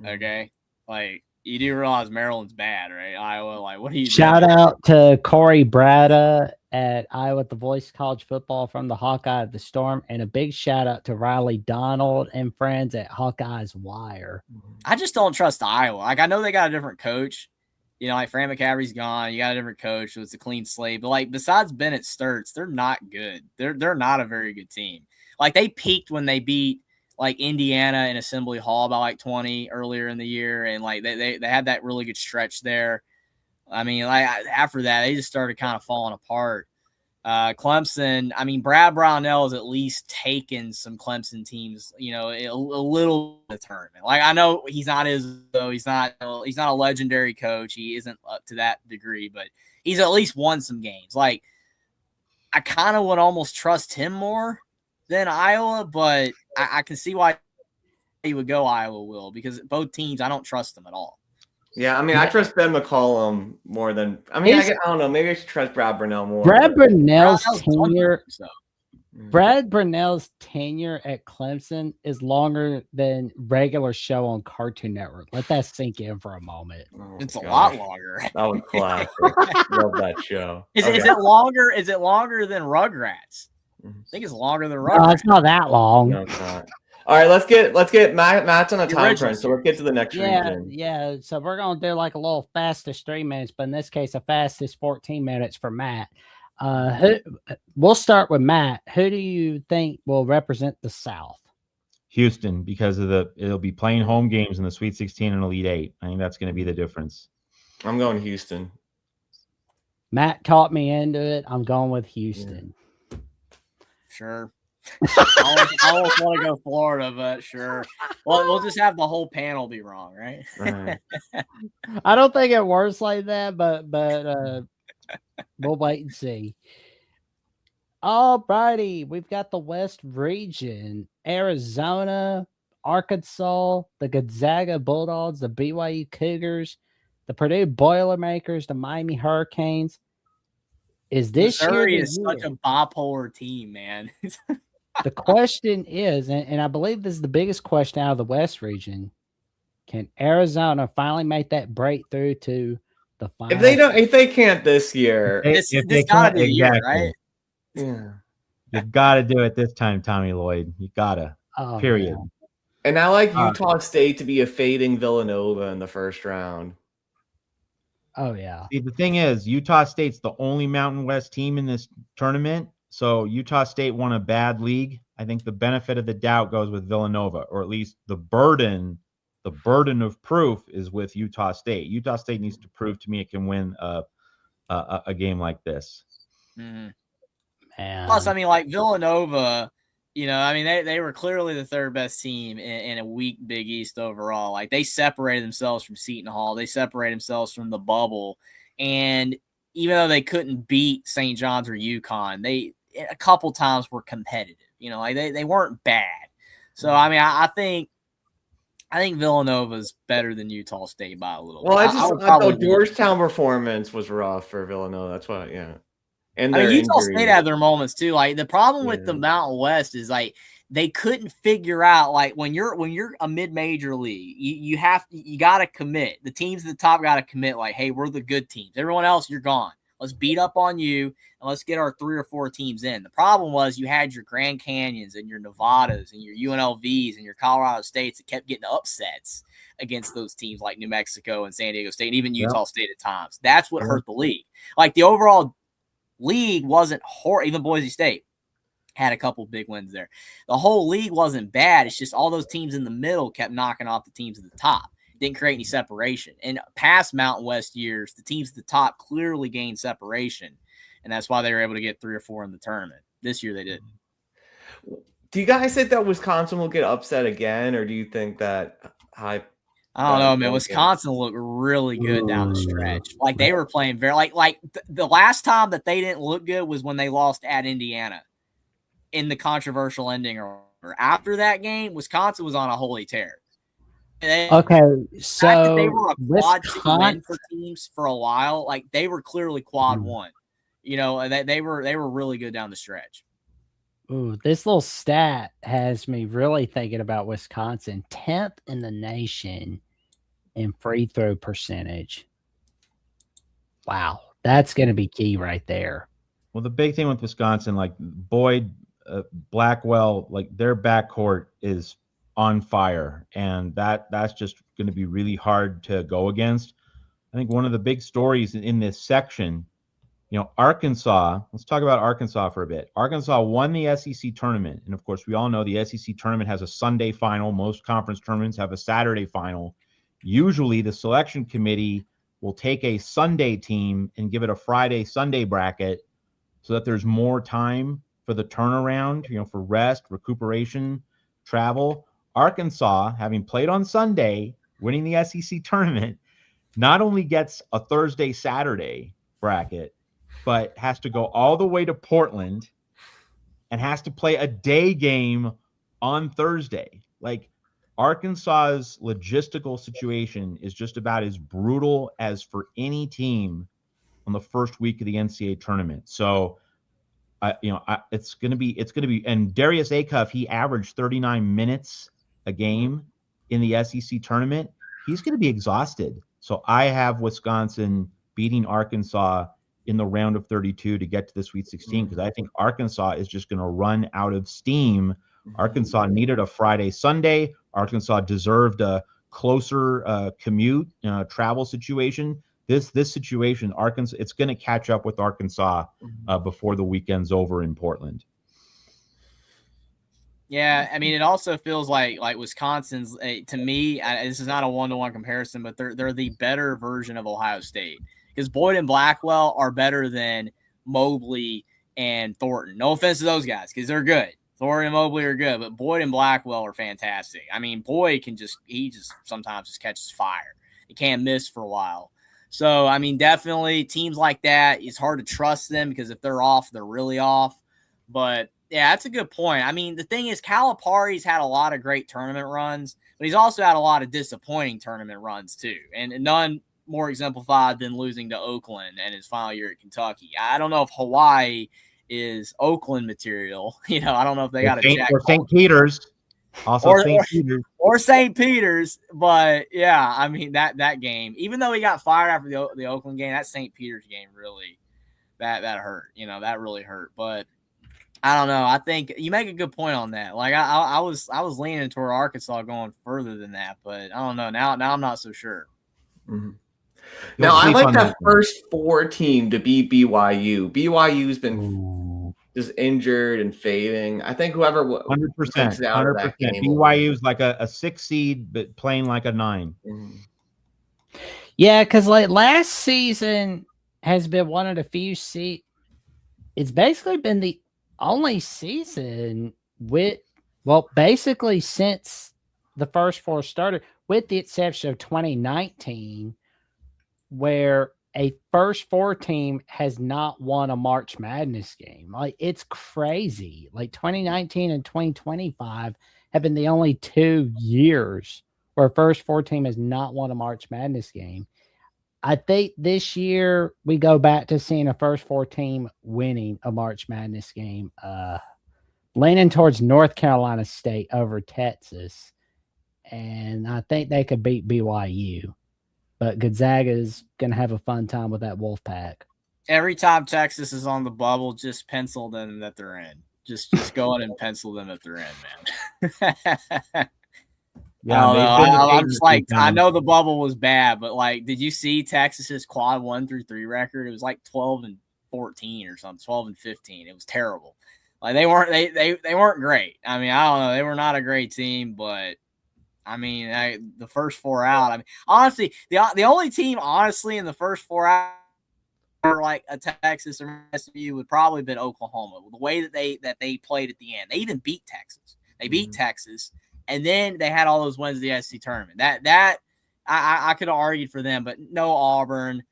okay, like you do realize Maryland's bad, right? Iowa, like what are you Shout doing? out to Corey Brada at Iowa, the voice of college football from the Hawkeye of the Storm, and a big shout out to Riley Donald and friends at Hawkeye's Wire. I just don't trust Iowa. Like I know they got a different coach. Like Fran McCaffrey's gone. You got a different coach, so it's a clean slate. But like besides Bennett Sturts, they're not good. They're not a very good team. Like they peaked when they beat like Indiana in Assembly Hall by like 20 earlier in the year, and like they had that really good stretch there. I mean, like after that, they just started kind of falling apart. Clemson, I mean, Brad Brownell has at least taken some Clemson teams, a little bit of the tournament. Like I know he's not a legendary coach. He isn't up to that degree, but he's at least won some games. Like I kind of would almost trust him more than Iowa, but I can see why he would go Iowa will, because both teams, I don't trust them at all. Yeah, I mean, I trust Ben McCollum more than. I mean, I don't know. Maybe I should trust Brad Brunell more. Brad Brunell's tenure at Clemson is longer than regular show on Cartoon Network. Let that sink in for a moment. Oh, it's a lot longer. That was classic. Love that show. Is it longer? Is it longer than Rugrats? I think it's longer than Rugrats. No, it's not that long. No, it's not. All right, let's get Matt's on a The time original crunch, so let's get to the next Yeah, region. yeah. So we're gonna do like a little fastest 3 minutes, but in this case, a fastest 14 minutes for Matt. We'll start with Matt. Who do you think will represent the South? Houston, because of it'll be playing home games in the Sweet 16 and Elite 8. I think that's going to be the difference. I'm going Houston. Matt talked me into it. I'm going with Houston. Yeah. Sure. I always want to go Florida, but sure. Well, we'll just have the whole panel be wrong, right? Right. I don't think it works like that, but we'll wait and see. All righty, we've got the West region: Arizona, Arkansas, the Gonzaga Bulldogs, the BYU Cougars, the Purdue Boilermakers, the Miami Hurricanes. Is this Missouri year is such a bipolar team, man. The question is, and I believe this is the biggest question out of the West region: can Arizona finally make that breakthrough to the final? If they can't this year, This gotta be the year, right? yeah. You got to do it this time, Tommy Lloyd. You got to. Period. Man. And I like Utah State to be a fading Villanova in the first round. Oh yeah. See, the thing is, Utah State's the only Mountain West team in this tournament. So Utah State won a bad league. I think the benefit of the doubt goes with Villanova, or at least the burden of proof is with Utah State. Utah State needs to prove to me it can win a game like this. Mm-hmm. Man. Plus, I mean, like Villanova, I mean, they were clearly the third best team in a weak Big East overall. Like, they separated themselves from Seton Hall. They separated themselves from the bubble. And even though they couldn't beat St. John's or UConn, they a couple times were competitive. Like they weren't bad. So, I mean, I think Villanova's better than Utah State by a little Well, bit. I thought Georgetown performance was rough for Villanova. That's why, yeah. And I mean, Utah injuries. State had their moments too. Like the problem with the Mountain West is like they couldn't figure out like when you're a mid-major league, you got to commit. The teams at the top got to commit. Like, hey, we're the good teams. Everyone else, you're gone. Let's beat up on you and let's get our 3 or 4 teams in. The problem was you had your Grand Canyons and your Nevadas and your UNLVs and your Colorado States that kept getting upsets against those teams like New Mexico and San Diego State and even Utah State at times. That's what hurt the league. Like the overall league wasn't horrible. Even Boise State had a couple big wins there. The whole league wasn't bad. It's just all those teams in the middle kept knocking off the teams at the top. Didn't create any separation. In past Mountain West years, the teams at the top clearly gained separation, and that's why they were able to get 3 or 4 in the tournament. This year they didn't. Do you guys think that Wisconsin will get upset again, or do you think that I don't know, man. Wisconsin looked really good down the stretch. Like they were playing very like the last time that they didn't look good was when they lost at Indiana in the controversial ending. Or after that game, Wisconsin was on a holy tear. Okay, so they were a quad win for teams for a while. Like they were clearly quad one. They were really good down the stretch. Ooh, this little stat has me really thinking about Wisconsin. 10th in the nation in free throw percentage. Wow, that's going to be key right there. Well, the big thing with Wisconsin, like Boyd, Blackwell, like their backcourt is on fire, and that's just going to be really hard to go against. I think one of the big stories in this section, Arkansas, let's talk about Arkansas for a bit. Arkansas won the SEC tournament, and of course we all know the SEC tournament has a Sunday final. Most conference tournaments have a Saturday final. Usually the selection committee will take a Sunday team and give it a Friday-Sunday bracket so that there's more time for the turnaround, for rest, recuperation, travel. Arkansas, having played on Sunday, winning the SEC tournament, not only gets a Thursday-Saturday bracket, but has to go all the way to Portland and has to play a day game on Thursday. Like Arkansas's logistical situation is just about as brutal as for any team on the first week of the NCAA tournament. So, it's going to be, and Darius Acuff, he averaged 39 minutes a game in the SEC tournament. He's going to be exhausted. So I have Wisconsin beating Arkansas in the round of 32 to get to the Sweet 16 because I think Arkansas is just going to run out of steam Arkansas needed a Friday, Sunday. Arkansas deserved a closer commute travel situation. This situation, Arkansas, it's going to catch up with Arkansas before the weekend's over in Portland. Yeah, I mean, it also feels like Wisconsin's to me. This is not a 1-to-1 comparison, but they're the better version of Ohio State because Boyd and Blackwell are better than Mobley and Thornton. No offense to those guys because they're good. Thornton and Mobley are good, but Boyd and Blackwell are fantastic. I mean, Boyd he sometimes just catches fire. He can't miss for a while. So, I mean, definitely teams like that, it's hard to trust them because if they're off, they're really off. But yeah, that's a good point. I mean, the thing is, Calipari's had a lot of great tournament runs, but he's also had a lot of disappointing tournament runs too, and none more exemplified than losing to Oakland and his final year at Kentucky. I don't know if Hawaii is Oakland material. I don't know if they got a Jack or St. Peter's, also St. Peter's or St. Peter's. But yeah, I mean that game, even though he got fired after the Oakland game, that St. Peter's game really that hurt. That really hurt. But I don't know. I think you make a good point on that. Like I was leaning toward Arkansas going further than that, but I don't know. Now I'm not so sure. Mm-hmm. Now I like that first 4 team to beat BYU. BYU's been just injured and fading. I think whoever 100%, 100%. BYU's like a 6 seed, but playing like a 9. Mm-hmm. Yeah, because like last season has been one of the few it's basically been the only season basically since the first 4 started, with the exception of 2019, where a first 4 team has not won a March Madness game. Like, it's crazy. Like 2019 and 2025 have been the only 2 years where a first 4 team has not won a March Madness game. I think this year we go back to seeing a first 4 team winning a March Madness game, leaning towards North Carolina State over Texas. And I think they could beat BYU. But Gonzaga is going to have a fun time with that Wolfpack. Every time Texas is on the bubble, just pencil them that they're in. Just go in and pencil them that they're in, man. Yeah, I'm just like, I know the bubble was bad, but like, did you see Texas's quad 1-3 record? It was like 12-14 or something, 12-15. It was terrible. Like they weren't great. I mean, I don't know, they were not a great team, but I mean, the first 4 out. I mean, honestly, the only team honestly in the first 4 out or like a Texas or SMU would probably have been Oklahoma. The way that they played at the end, they even beat Texas. They beat Texas. And then they had all those wins of the SEC tournament. That I could have argued for them, but no Auburn,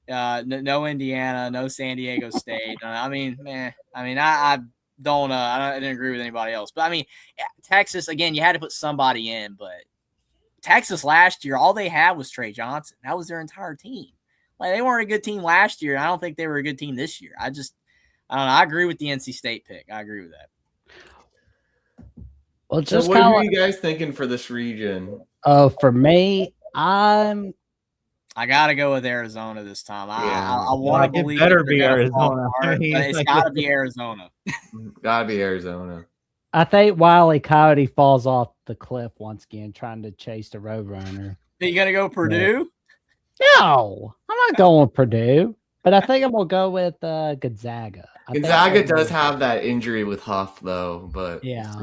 no Indiana, no San Diego State. I mean, man. I mean, I didn't agree with anybody else. But I mean, Texas again, you had to put somebody in. But Texas last year, all they had was Trey Johnson. That was their entire team. Like, they weren't a good team last year. I don't think they were a good team this year. I don't know. I agree with the NC State pick. I agree with that. Well, just so what are you guys thinking for this region? For me, I gotta go with Arizona this time. Yeah. I want to believe it better be Arizona. But it's gotta be Arizona. Gotta be Arizona. I think Wile E. Coyote falls off the cliff once again, trying to chase the Roadrunner. Are you gonna go Purdue? No, I'm not going with Purdue, but I think I'm gonna go with Gonzaga. Gonzaga does have that injury with Huff, though. But yeah.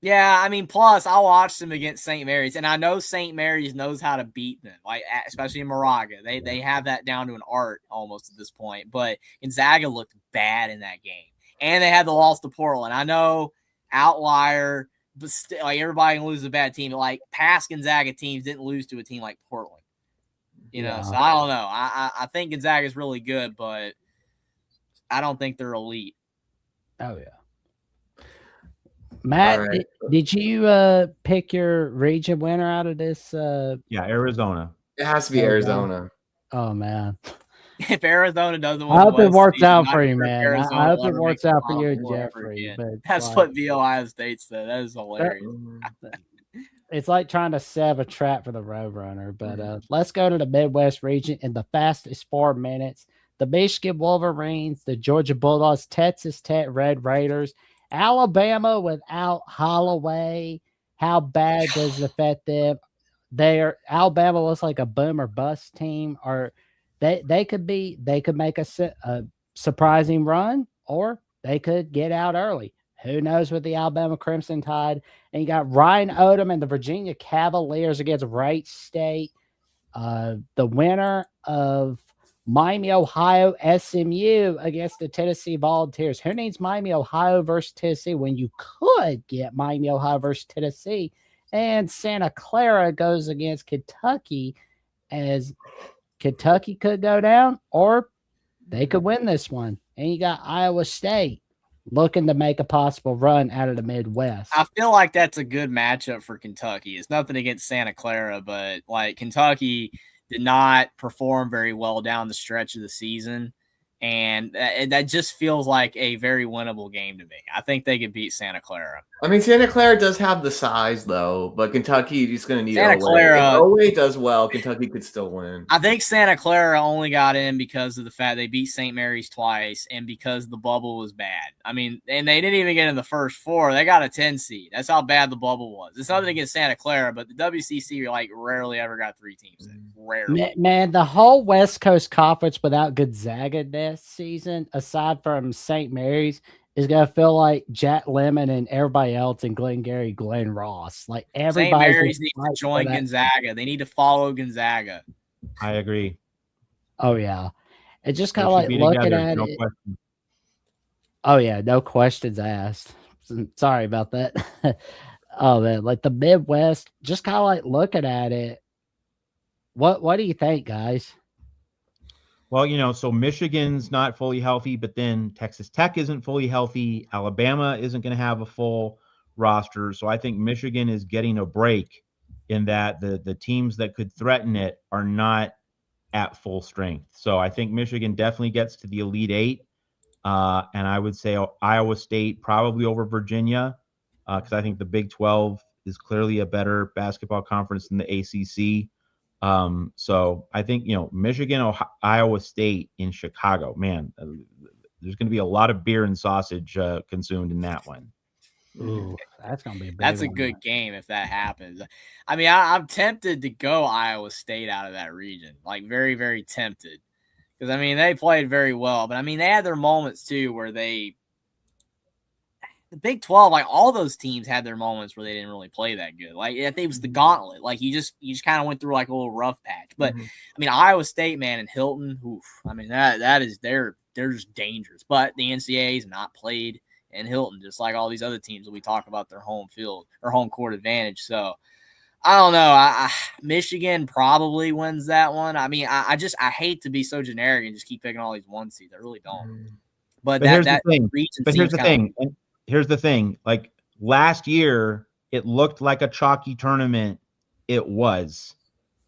Yeah, I mean, plus I watched them against St. Mary's, and I know St. Mary's knows how to beat them, like especially in Moraga. They have that down to an art almost at this point. But Gonzaga looked bad in that game, and they had the loss to Portland. I know, outlier, but like everybody can lose a bad team. But like past Gonzaga teams didn't lose to a team like Portland, you know. So I don't know. I think Gonzaga is really good, but I don't think they're elite. Oh yeah. Matt, right. Did you pick your region winner out of this? Yeah, Arizona. It has to be Arizona. Oh, man. If Arizona doesn't win, I hope it works out for you, man. I hope it works out for you and Jeffrey. But that's what the Ohio State said. That is hilarious. It's like trying to set a trap for the Roadrunner. But let's go to the Midwest region in the fastest 4 minutes. The Michigan Wolverines, the Georgia Bulldogs, Texas Tech Red Raiders, Alabama without Holloway, how bad does it affect them? Alabama looks like a boom or bust team, or they could make a surprising run, or they could get out early. Who knows with the Alabama Crimson Tide? And you got Ryan Odom and the Virginia Cavaliers against Wright State. The winner of Miami, Ohio, SMU against the Tennessee Volunteers. Who needs Miami, Ohio versus Tennessee when you could get Miami, Ohio versus Tennessee? And Santa Clara goes against Kentucky, as Kentucky could go down or they could win this one. And you got Iowa State looking to make a possible run out of the Midwest. I feel like that's a good matchup for Kentucky. It's nothing against Santa Clara, but like Kentucky did not perform very well down the stretch of the season. And that just feels like a very winnable game to me. I think they could beat Santa Clara. I mean, Santa Clara does have the size, though, but Kentucky is going to need Santa Clara. If Oway does well, Kentucky could still win. I think Santa Clara only got in because of the fact they beat St. Mary's twice and because the bubble was bad. I mean, and they didn't even get in the first four. They got a 10 seed. That's how bad the bubble was. It's nothing against Santa Clara, but the WCC like rarely ever got 3 teams in. Rarely. Man, the whole West Coast Conference without Gonzaga this season, aside from St. Mary's, is going to feel like Jack Lemmon and everybody else in Glengarry Glen Ross. Like everybody. St. Mary's needs to join Gonzaga. They need to follow Gonzaga. I agree. Oh, yeah. It's just kind of like looking at it. Question. Oh, yeah. No questions asked. Sorry about that. Oh, man. Like the Midwest, just kind of like looking at it. What do you think, guys? Well, so Michigan's not fully healthy, but then Texas Tech isn't fully healthy. Alabama isn't going to have a full roster. So I think Michigan is getting a break in that the teams that could threaten it are not at full strength. So I think Michigan definitely gets to the Elite Eight. And I would say Iowa State probably over Virginia because I think the Big 12 is clearly a better basketball conference than the ACC. So I think, Michigan, Iowa State in Chicago, man, there's going to be a lot of beer and sausage consumed in that one. Ooh, that's going to be a big That's a good game if that happens. I mean, I'm tempted to go Iowa State out of that region, like very, very tempted. Because, I mean, they played very well. But, I mean, they had their moments, too, where the Big 12, like all those teams had their moments where they didn't really play that good. Like I think it was the gauntlet. Like you just kind of went through like a little rough patch. But I mean, Iowa State, man, and Hilton, oof, I mean that is they're just dangerous. But the NCAA's not played in Hilton, just like all these other teams that we talk about their home field or home court advantage. So I don't know. Michigan probably wins that one. I mean, I hate to be so generic and just keep picking all these 1 seeds. I really don't. But here's the thing. Here's the thing. Like last year, it looked like a chalky tournament. It was.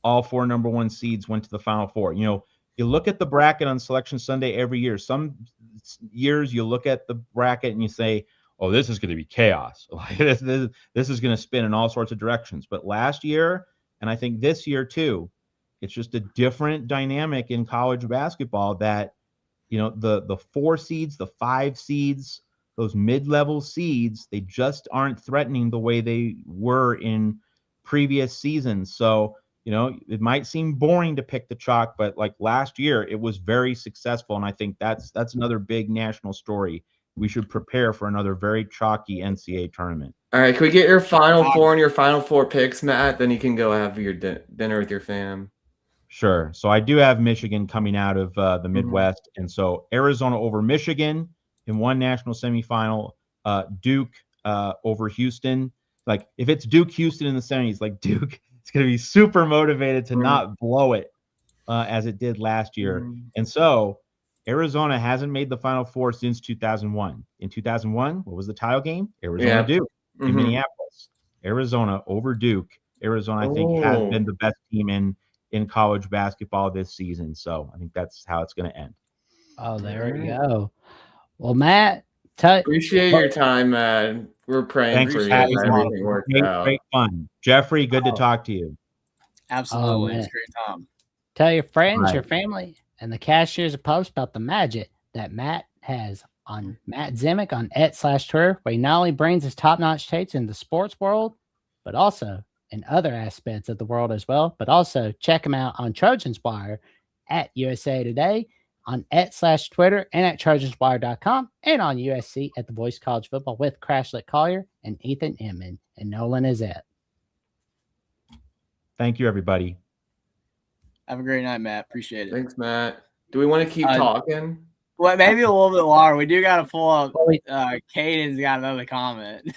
All 4 number 1 seeds went to the Final Four. You look at the bracket on Selection Sunday every year. Some years you look at the bracket and you say, oh, this is going to be chaos. Like this is going to spin in all sorts of directions. But last year, and I think this year too, it's just a different dynamic in college basketball that, the 4 seeds, the 5 seeds, those mid-level seeds, they just aren't threatening the way they were in previous seasons. So, it might seem boring to pick the chalk, but like last year, it was very successful. And I think that's another big national story. We should prepare for another very chalky NCAA tournament. All right, can we get your Final Four and your Final Four picks, Matt? Then you can go have your dinner with your fam. Sure. So I do have Michigan coming out of the Midwest. And so Arizona over Michigan in one national semifinal, Duke over Houston. Like if it's Duke Houston in the semis, like Duke, it's going to be super motivated to not blow it as it did last year. And so Arizona hasn't made the Final Four since 2001. In 2001, what was the title game? Arizona Duke in Minneapolis. Arizona over Duke. Arizona, I think, has been the best team in college basketball this season. So I think that's how it's going to end. Oh, there we go. Well, Matt, appreciate your time, man. We're praying for you. Everything worked out. Great fun. Jeffrey, good to talk to you. Absolutely. It's great time. Tell your friends, your family, and the cashiers of post about the magic that Matt has on Matt Zemek on @/Twitter, where he not only brings his top-notch takes in the sports world, but also in other aspects of the world as well. But also check him out on Trojans Wire at USA Today, on @/Twitter, and at TrojansWire.com, and on USC at The Voice College Football with Crashlet Collier and Ethan Inman. And Nolan is it. Thank you, everybody. Have a great night, Matt. Appreciate it. Thanks, Matt. Do we want to keep talking? Well, maybe a little bit longer. We do got to pull up. Caden's got another comment.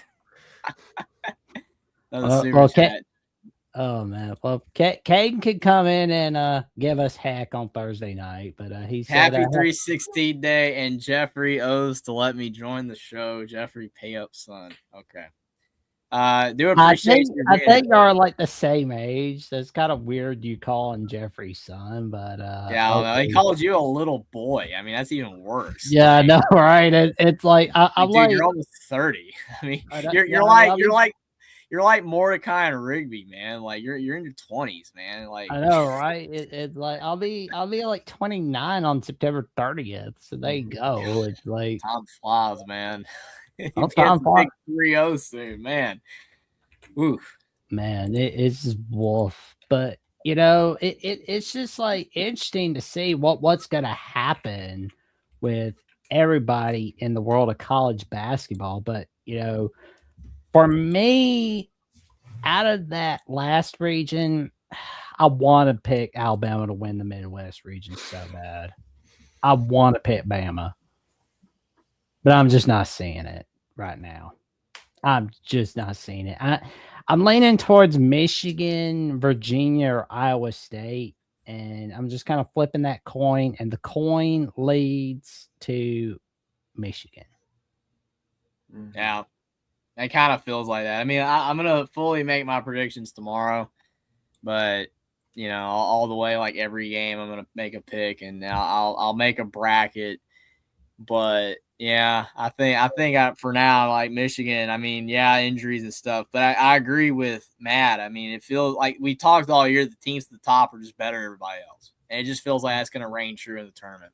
Another super chat. Oh man, well, Caden could come in and give us heck on Thursday night, but he said happy 316 day, and Jeffrey owes to let me join the show. Jeffrey, pay up, son. Okay. Do appreciate. I think y'all like the same age. So it's kind of weird you calling Jeffrey son, but yeah, I don't know. He called you a little boy. I mean, that's even worse. Yeah, I know, right? It's like I'm dude, like you're almost 30. I mean, you're like Mordecai and Rigby, man. Like you're in your 20s, man. Like I know, right? It's like I'll be like 29 on September 30th. So there you go. It's like time flies, man. Time flies. 3-0 soon, man. Oof, man, it's just wolf. But you know, it's just like interesting to see what's gonna happen with everybody in the world of college basketball. But you know, for me, out of that last region, I want to pick Alabama to win the Midwest region so bad. I want to pick Bama, but I'm just not seeing it right now. I'm just not seeing it. I'm leaning towards Michigan, Virginia, or Iowa State, and I'm just kind of flipping that coin, and the coin leads to Michigan. Yeah. It kind of feels like that. I mean, I'm going to fully make my predictions tomorrow, but, you know, all the way, like every game, I'm going to make a pick, and I'll make a bracket. But, yeah, I think for now, like Michigan, I mean, yeah, injuries and stuff, but I agree with Matt. I mean, it feels like we talked all year, the teams at the top are just better than everybody else. And it just feels like that's going to reign true in the tournament,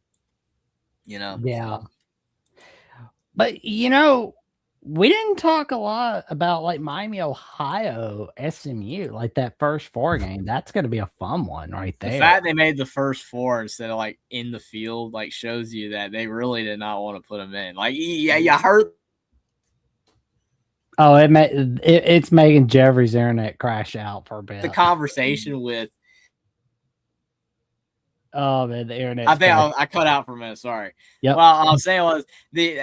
you know? Yeah. But, you know, we didn't talk a lot about like Miami, Ohio, SMU, like that first 4 game. That's going to be a fun one right there. The fact they made the first 4 instead of like in the field, like shows you that they really did not want to put them in. Like, yeah, you heard. Oh, it's making Jeffrey's internet crash out for a bit. The conversation with. Oh man, the internet. I think I cut out for a minute. Sorry. Yep. Well, I was saying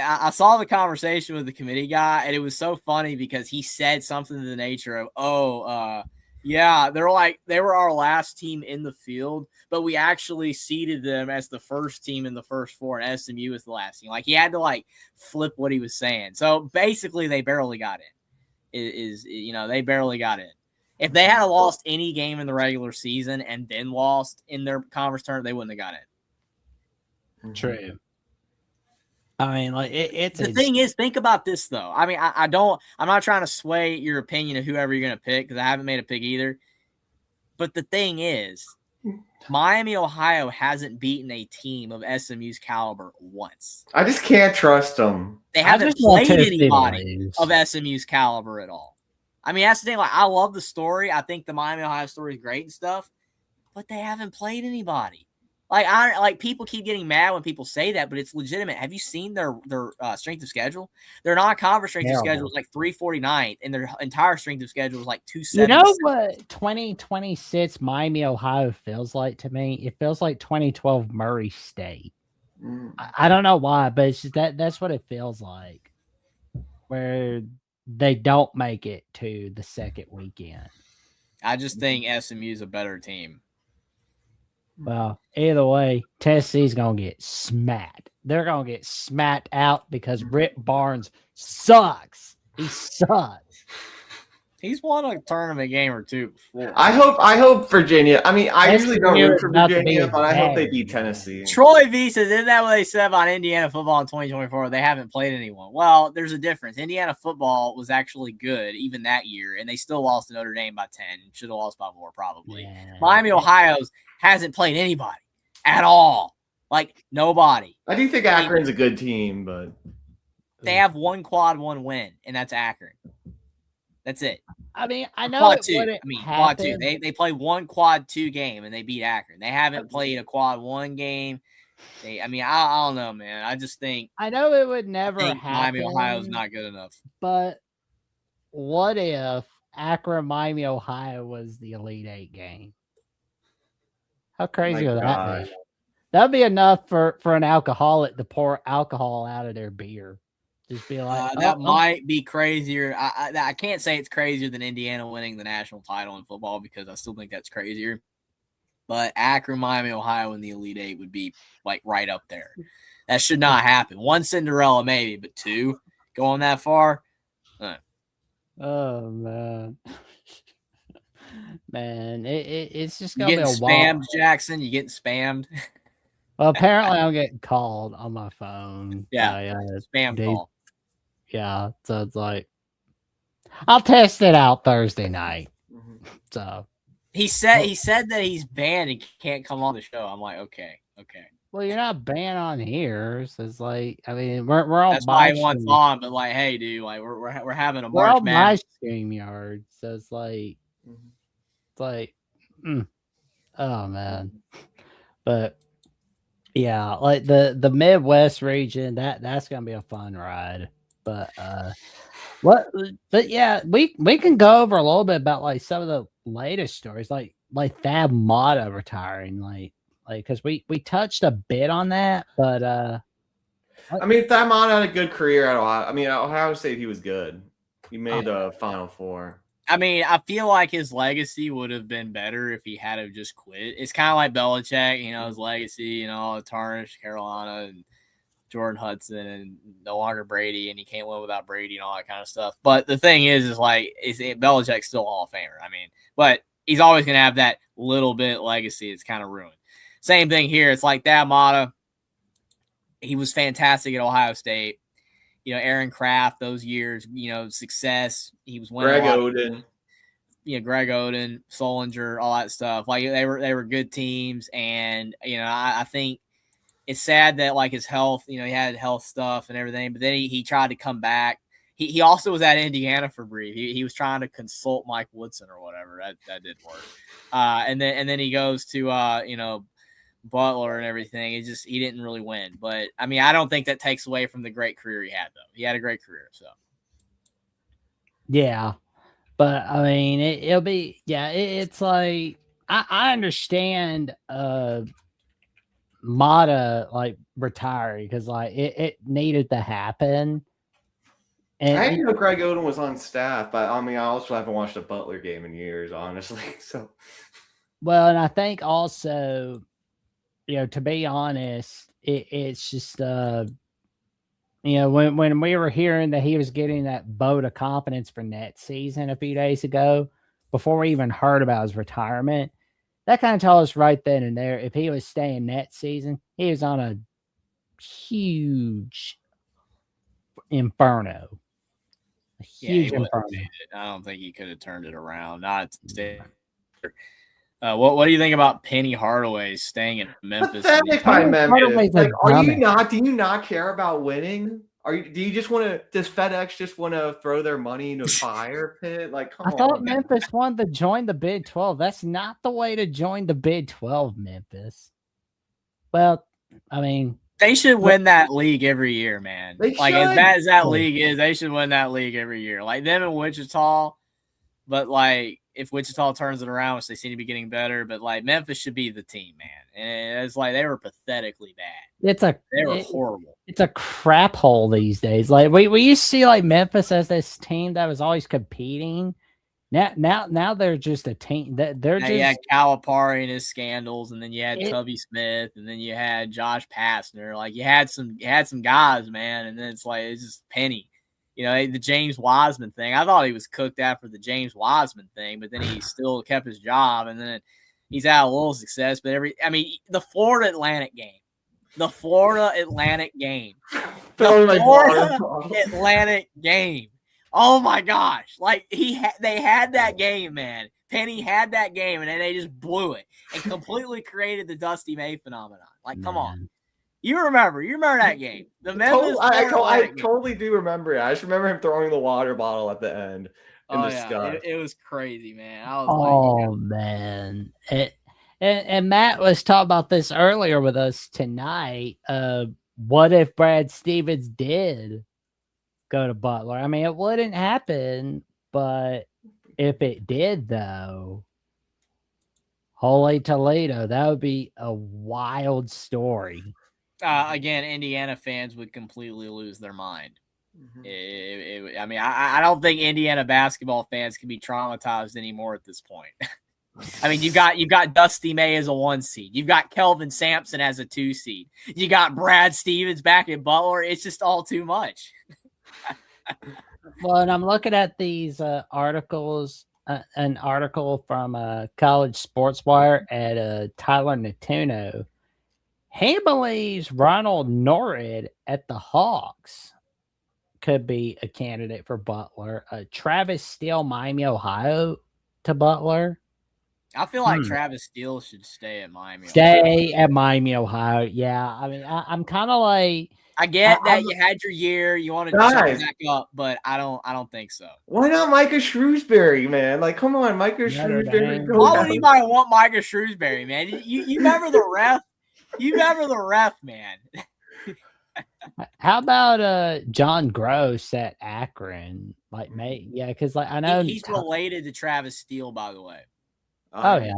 I saw the conversation with the committee guy, and it was so funny because he said something to the nature of, yeah, they were our last team in the field, but we actually seeded them as the first team in the first 4, and SMU was the last team. Like he had to like flip what he was saying. So basically, they barely got in. They barely got in. If they had lost any game in the regular season and then lost in their conference tournament, they wouldn't have got in. True. I mean, like it's the thing is, think about this though. I mean, I'm not trying to sway your opinion of whoever you're going to pick because I haven't made a pick either. But the thing is, Miami, Ohio hasn't beaten a team of SMU's caliber once. I just can't trust them. They haven't played anybody of SMU's caliber at all. I mean, that's the thing. Like, I love the story. I think the Miami, Ohio story is great and stuff, but they haven't played anybody. Like, people keep getting mad when people say that, but it's legitimate. Have you seen their strength of schedule? Their non-conference strength of schedule is like 349, and their entire strength of schedule is like 270. You know what 2026 Miami, Ohio feels like to me? It feels like 2012 Murray State. I don't know why, but it's just that's what it feels like. Where they don't make it to the second weekend. I just think SMU is a better team. Well, either way, Tennessee's going to get smacked. They're going to get smacked out because Rick Barnes sucks. He sucks. He's won a tournament game or two before. I hope Virginia. I mean, I usually don't root for Virginia, but I hope they beat Tennessee. Troy V says, isn't that what they said about Indiana football in 2024? They haven't played anyone. Well, there's a difference. Indiana football was actually good even that year, and they still lost to Notre Dame by 10. Should have lost by more, probably. Yeah. Miami, Ohio hasn't played anybody at all. Like nobody. I do think Akron's a good team, but they have one quad one win, and that's Akron. That's it. I mean, I know quad it two. wouldn't Quad two. happen. They play one quad 2 game and they beat Akron. They haven't played a quad 1 game. I don't know, man. I just think I know it would never happen. Miami, Ohio is not good enough. But what if Akron, Miami, Ohio was the Elite Eight game? How crazy would that be? That'd be enough for an alcoholic to pour alcohol out of their beer. Just be like, that might be crazier. I can't say it's crazier than Indiana winning the national title in football because I still think that's crazier. But Akron, Miami, Ohio in the Elite Eight would be like right up there. That should not happen. 1 Cinderella maybe, but 2 going that far. Oh man, man, it's just gonna be a spammed, Jackson. You getting spammed? Well, apparently I'm getting called on my phone. Yeah, spam call. Yeah, so it's like I'll test it out Thursday night. So he said that he's banned and can't come on the show. I'm like, okay. Well, you're not banned on here, so it's like, I mean, we're all. That's why he wants on, but like, hey, dude, like we're having a March Madness. My stream yard, so it's like, oh man, but yeah, like the Midwest region, that's gonna be a fun ride. But yeah, we can go over a little bit about like some of the latest stories, like Thad Matta retiring, like because we touched a bit on that, but I mean, Thad Matta had a good career at Ohio. I mean, at Ohio State, he was good. He made the Final Four. I mean, I feel like his legacy would have been better if he had have just quit. It's kind of like Belichick, his legacy, tarnished Carolina and Jordan Hudson and no longer Brady, and he can't win without Brady and all that kind of stuff. But the thing is Belichick's still a Hall of Famer. I mean, but he's always going to have that little bit legacy. It's kind of ruined. Same thing here. It's like Thad Matta. He was fantastic at Ohio State. Aaron Kraft, those years, success. He was winning. Greg Oden, Solinger, all that stuff. Like they were good teams, and I think it's sad that like his health, he had health stuff and everything, but then he tried to come back. He also was at Indiana for brief. He was trying to consult Mike Woodson or whatever. That didn't work. And then he goes to Butler and everything. He didn't really win. But I mean, I don't think that takes away from the great career he had, though. He had a great career. So yeah, but I mean, it'll be it's like I understand Matta like retiring because like it needed to happen. And I didn't know Greg Oden was on staff, but I mean, I also haven't watched a Butler game in years, honestly. So well, and I think also, to be honest, it's just when we were hearing that he was getting that vote of confidence for next season a few days ago, before we even heard about his retirement, that kind of told us right then and there, if he was staying next season, he was on a huge inferno. A huge inferno. I don't think he could have turned it around. Not today. What do you think about Penny Hardaway staying in Memphis? Pathetic by Memphis. Like, do you not care about winning? Does FedEx just want to throw their money into a fire pit? Like, come on. I thought Memphis wanted to join the Big 12. That's not the way to join the Big 12, Memphis. Well, I mean, they should win that league every year, man. Like, as bad as that league is, they should win that league every year. Like them in Wichita, but like if Wichita turns it around, which they seem to be getting better, but like Memphis should be the team, man. And it's like they were pathetically bad. They were horrible. It's a crap hole these days. Like we used to see like Memphis as this team that was always competing. Now they're just a team that you had Calipari and his scandals, and then you had Tubby Smith, and then you had Josh Pastner. Like you had some guys, man, and then it's just Penny. The James Wiseman thing. I thought he was cooked after the James Wiseman thing, but then he still kept his job, and then he's had a little success. But the Florida Atlantic game. The Florida Atlantic game. Oh my gosh! Like they had that game, man. Penny had that game, and then they just blew it and completely created the Dusty May phenomenon. Like, come on, You remember that game. The Memphis. I totally do remember it. I just remember him throwing the water bottle at the end. It was crazy, man. I was man. And Matt was talking about this earlier with us tonight. What if Brad Stevens did go to Butler? I mean, it wouldn't happen, but if it did, though, holy Toledo, that would be a wild story. Again, Indiana fans would completely lose their mind. I mean, I don't think Indiana basketball fans can be traumatized anymore at this point. I mean, you've got Dusty May as a 1 seed. You've got Kelvin Sampson as a 2 seed. You got Brad Stevens back at Butler. It's just all too much. Well, and I'm looking at these articles. An article from College Sports Wire at Tyler Natuno. He believes Ronald Norrid at the Hawks could be a candidate for Butler. Travis Steele, Miami, Ohio to Butler. I feel like Travis Steele should stay at Miami. At Miami, Ohio. Yeah, I mean, I'm kind of like. I get that you had your year, you want to jump back up, but I don't think so. Why not Micah Shrewsbury, man? Like, come on, Micah Shrewsbury. Why would anybody want Micah Shrewsbury, man? You remember the ref? You remember the ref, man? How about John Gross at Akron? Like, yeah, because like I know he's related to Travis Steele, by the way. Oh yeah.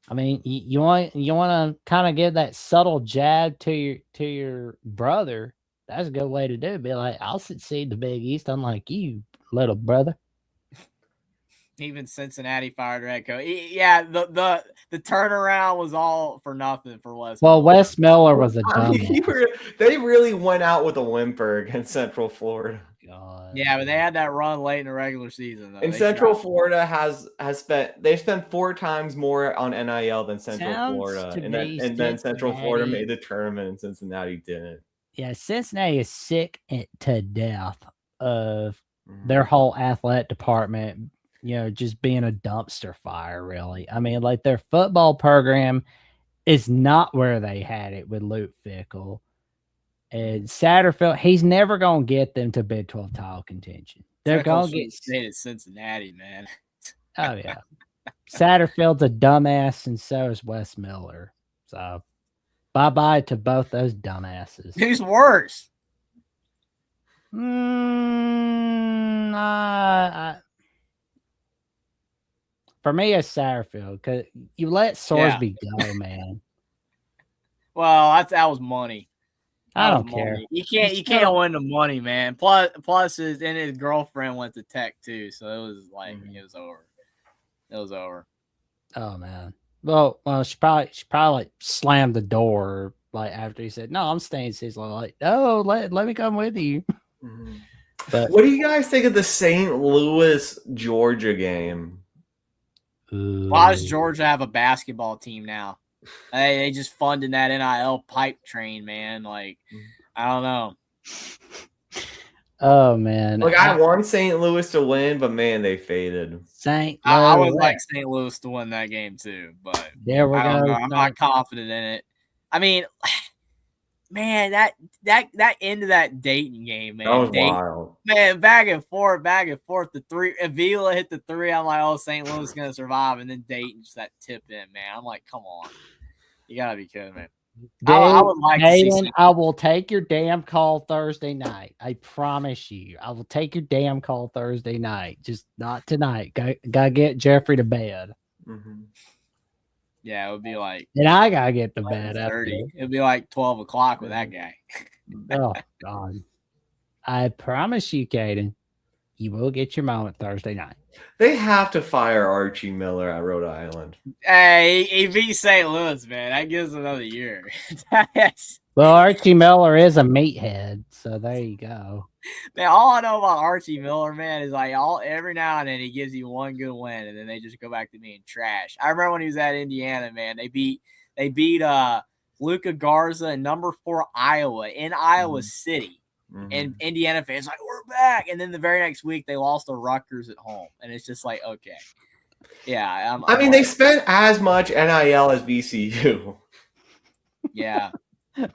I mean, you want to kind of give that subtle jab to your brother. That's a good way to do it. Be like, I'll succeed the Big East, unlike you, little brother. Even Cincinnati fired their head coach. Yeah, the turnaround was all for nothing for Wes. Well, Wes Miller was a dumbass. They really went out with a whimper against Central Florida. God. Yeah, but they had that run late in the regular season. Though. And Central Florida they've spent 4 times more on NIL than Central Florida, and then Central Florida made the tournament and Cincinnati didn't. Yeah, Cincinnati is sick to death of their whole athletic department. You know, just being a dumpster fire. Really, I mean, like their football program is not where they had it with Luke Fickell. And Satterfield, he's never going to get them to Big 12 title contention. They're going to get stayed at Cincinnati, man. Oh, yeah. Satterfield's a dumbass, and so is Wes Miller. So, bye-bye to both those dumbasses. Who's worse? For me, it's Satterfield, because you let Sorsby go, man. Well, that was money. I don't care. You can't win the money, man. Plus his girlfriend went to Tech too, so it was like it was over. It was over. Oh man. Well, she probably like slammed the door like after he said, "No, I'm staying." She's like, "Oh, let me come with you." But what do you guys think of the St. Louis Georgia game? Why does Georgia have a basketball team now? They just funded that NIL pipe train, man. Like, I don't know. Oh man! Look, I want St. Louis to win, but man, they faded. I would like St. Louis to win that game too, but there we go. I'm not confident in it. I mean, man, that end of that Dayton game, man. That was wild. Man, back and forth. The three, Avila hit the 3. I'm like, oh, St. Louis is gonna survive, and then Dayton just that tip in, man. I'm like, come on. You gotta be kidding me. I would like to see I will take your damn call Thursday night. I promise you. I will take your damn call Thursday night. Just not tonight. Gotta get Jeffrey to bed. Yeah, it would be like. And I gotta get to bed. It'd be like 12 o'clock with that guy. Oh God! I promise you, Caden, you will get your moment Thursday night. They have to fire Archie Miller at Rhode Island. Hey, he beat St. Louis, man. That gives another year. Well, Archie Miller is a meathead, so there you go. Man, all I know about Archie Miller, man, is like every now and then he gives you one good win, and then they just go back to being trash. I remember when he was at Indiana, man. They beat Luca Garza and number 4 Iowa in Iowa City. And Indiana fans like, we're back. And then the very next week, they lost to Rutgers at home. And it's just like, okay. Yeah. I mean, they spent as much NIL as VCU. Yeah.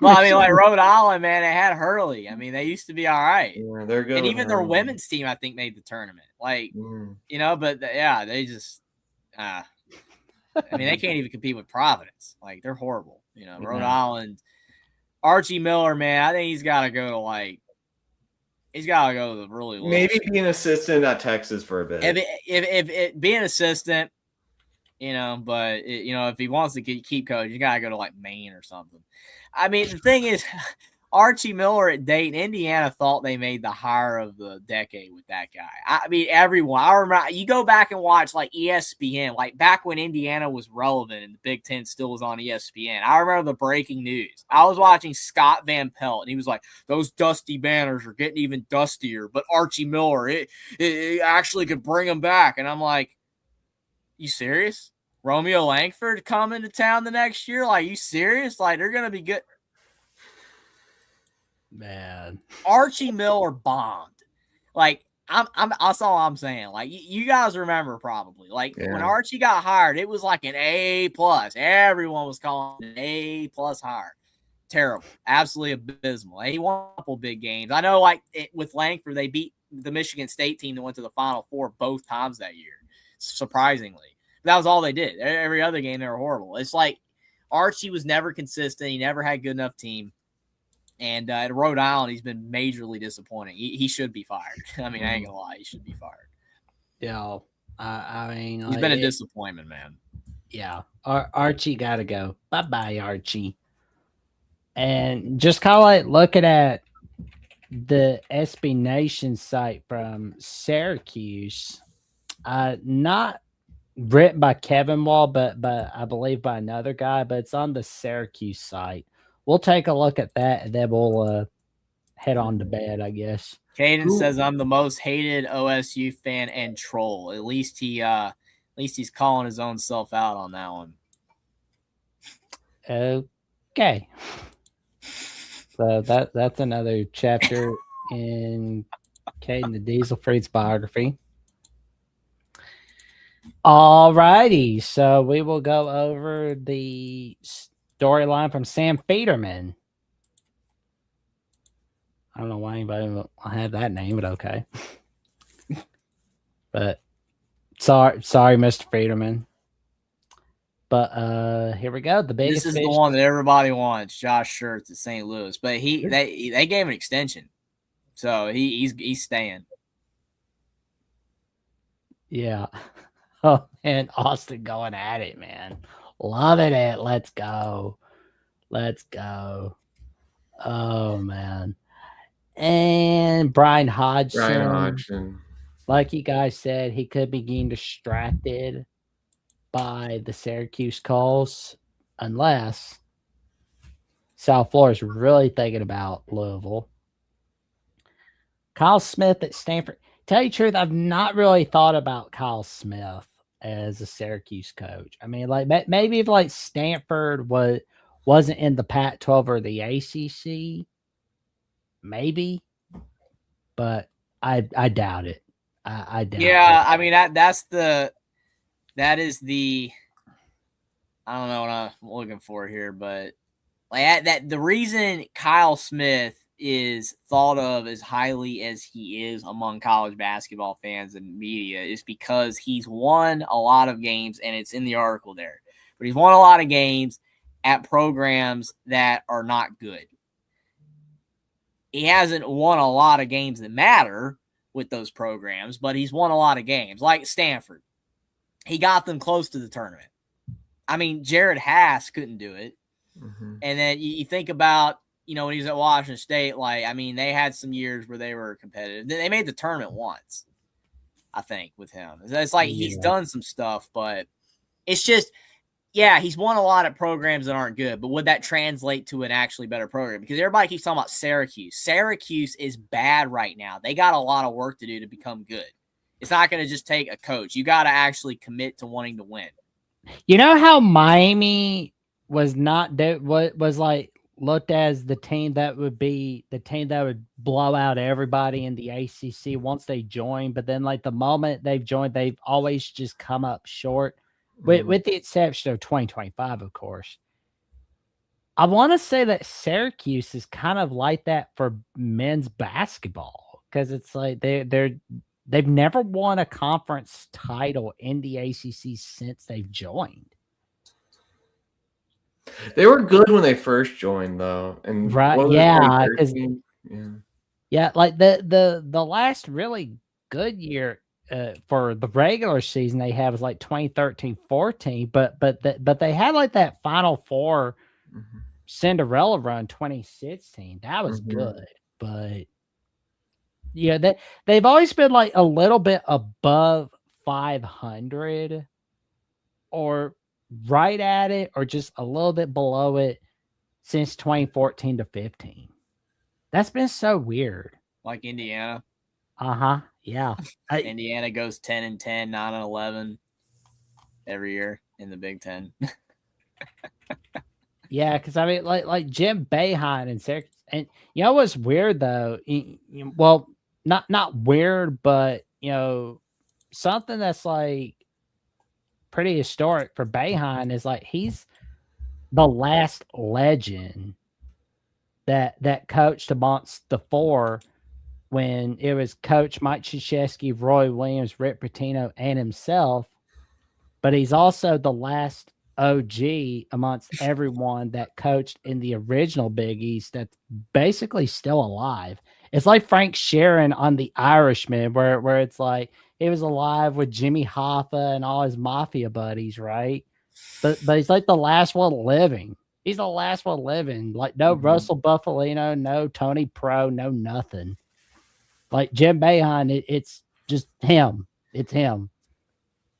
Well, I mean, like Rhode Island, man, they had Hurley. I mean, they used to be all right. Yeah, they're good. And with even their Hurley. women's team, I think, made the tournament. Like, you know, but yeah, they just, I mean, they can't even compete with Providence. Like, they're horrible. You know, Rhode Island, Archie Miller, man, I think he's got to go to he's got to go to the really low. Maybe be an assistant at Texas for a bit. If be an assistant, you know, but you know, if he wants to keep coaching, you got to go to like Maine or something. I mean, the thing is, Archie Miller at Dayton, Indiana thought they made the hire of the decade with that guy. I mean, everyone. I remember you go back and watch like ESPN, like back when Indiana was relevant and the Big Ten still was on ESPN. I remember the breaking news. I was watching Scott Van Pelt, and he was like, "Those dusty banners are getting even dustier." But Archie Miller, it actually could bring them back. And I'm like, "You serious? Romeo Langford coming to town the next year? Like, you serious? Like, they're gonna be good." Man, Archie Miller bombed. Like, that's all I'm saying. Like, you guys remember probably. Like, when Archie got hired, it was like an A+. Everyone was calling it an A+ hire. Terrible. Absolutely abysmal. He won a couple big games. I know, like, with Langford, they beat the Michigan State team that went to the Final Four both times that year, surprisingly. But that was all they did. Every other game, they were horrible. It's like Archie was never consistent. He never had a good enough team. And at Rhode Island, he's been majorly disappointing. He should be fired. I mean, I ain't gonna lie, he should be fired. Yeah, I mean, he's been a disappointment, man. Yeah, Archie got to go. Bye, Archie. And just kind of like looking at the SB Nation site from Syracuse, not written by Kevin Wall, but I believe by another guy, but it's on the Syracuse site. We'll take a look at that, and then we'll head on to bed, I guess. Caden says I'm the most hated OSU fan and troll. At least he's calling his own self out on that one. Okay. So that's another chapter in Caden the Diesel Freed's biography. All righty. So we will go over the storyline from Sam Federman. I don't know why anybody will have that name, but okay. But sorry, Mr. Federman. But here we go. The biggest. This is the one that everybody wants, Josh Schertz at St. Louis. But they gave him an extension, so he's staying. Yeah. Oh man, Austin going at it, man. Loving it. Let's go. Oh man. And Brian Hodgson. Like you guys said, he could be getting distracted by the Syracuse calls unless South Florida is really thinking about Louisville. Kyle Smith at Stanford. Tell you the truth, I've not really thought about Kyle Smith as a Syracuse coach. I mean, like maybe if like Stanford wasn't in the Pac-12 or the ACC, maybe, but I doubt it. I doubt. Yeah, I mean that is the I don't know what I'm looking for here, but like that the reason Kyle Smith is thought of as highly as he is among college basketball fans and media is because he's won a lot of games, and it's in the article there. But he's won a lot of games at programs that are not good. He hasn't won a lot of games that matter with those programs, but he's won a lot of games. Like Stanford, he got them close to the tournament. I mean, Jared Haas couldn't do it. Mm-hmm. And then you think about, you know, when he was at Washington State, like, I mean, they had some years where they were competitive. They made the tournament once, I think, with him. It's like he's done some stuff, but it's just, yeah, he's won a lot of programs that aren't good, but would that translate to an actually better program? Because everybody keeps talking about Syracuse. Syracuse is bad right now. They got a lot of work to do to become good. It's not going to just take a coach. You got to actually commit to wanting to win. You know how Miami was like looked as the team that would blow out everybody in the ACC once they joined, but then like the moment they've joined, they've always just come up short. With the exception of 2025, of course. I want to say that Syracuse is kind of like that for men's basketball because it's like they've never won a conference title in the ACC since they've joined. They were good when they first joined, though, and Right? what was it, Yeah, because 2013? Yeah. yeah, like the last really good year for the regular season they have is like 2013-14, but they had like that Final Four Mhm. Cinderella run 2016. That was Mhm. good, but yeah, they've always been like a little bit above 500 or right at it or just a little bit below it since 2014-15. That's been so weird. Like Indiana. Uh-huh. Yeah. Indiana goes 10-10, 9-11 every year in the Big Ten. Yeah, because I mean, like Jim Boeheim and Syracuse, and you know what's weird though? Well, not weird, but something that's like pretty historic for Boeheim is like he's the last legend that coached amongst the four when it was Coach Mike Krzyzewski, Roy Williams, Rick Pitino, and himself. But he's also the last OG amongst everyone that coached in the original Big East that's basically still alive. It's like Frank Sheeran on The Irishman, where it's like he was alive with Jimmy Hoffa and all his mafia buddies, right? But he's like the last one living. He's the last one living. Like no Russell Buffalino, no Tony Pro, no nothing. Like Jim Boeheim, it's just him. It's him.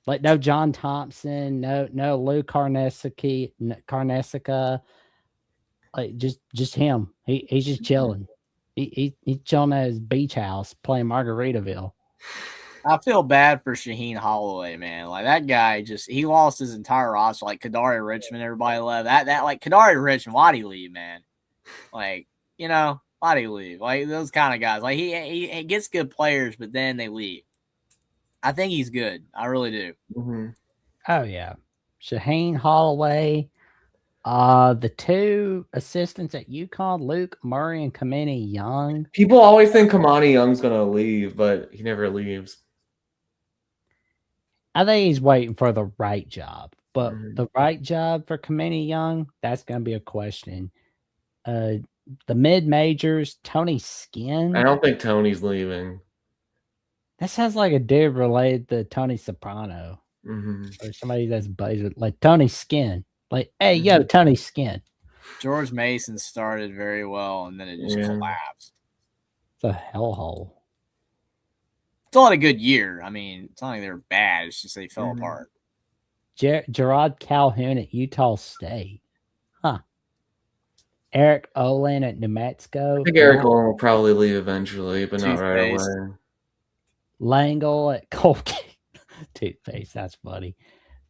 Like no John Thompson, no Lou Carnesica. Like just him. He's just chilling. He's chilling at his beach house playing Margaritaville. I feel bad for Shaheen Holloway, man. Like that guy he lost his entire roster. Like Kadari Richmond, everybody left. That like Kadari Richmond, why'd he leave, man? Like, why'd he leave? Like those kind of guys. Like he gets good players, but then they leave. I think he's good. I really do. Mm-hmm. Oh yeah. Shaheen Holloway. The two assistants at UConn, Luke Murray and Kamini Young. People always think Kamani Young's gonna leave, but he never leaves. I think he's waiting for the right job. But the right job for Kamini Young, that's gonna be a question. The mid majors, Tony Skinn. I don't think Tony's leaving. That sounds like a dude related to Tony Soprano. Or somebody that's buddies like Tony Skinn. Like, hey, yo, Tony Skinn. George Mason started very well, and then it just collapsed. It's a hellhole. Still had a good year. I mean, it's not like they were bad. It's just they fell apart. Gerard Calhoun at Utah State. Huh. Eric Olin at New Mexico. I think Eric Olin will probably leave eventually, but not right Toothpaste. away. Langle at Colgate. Toothpaste, that's funny.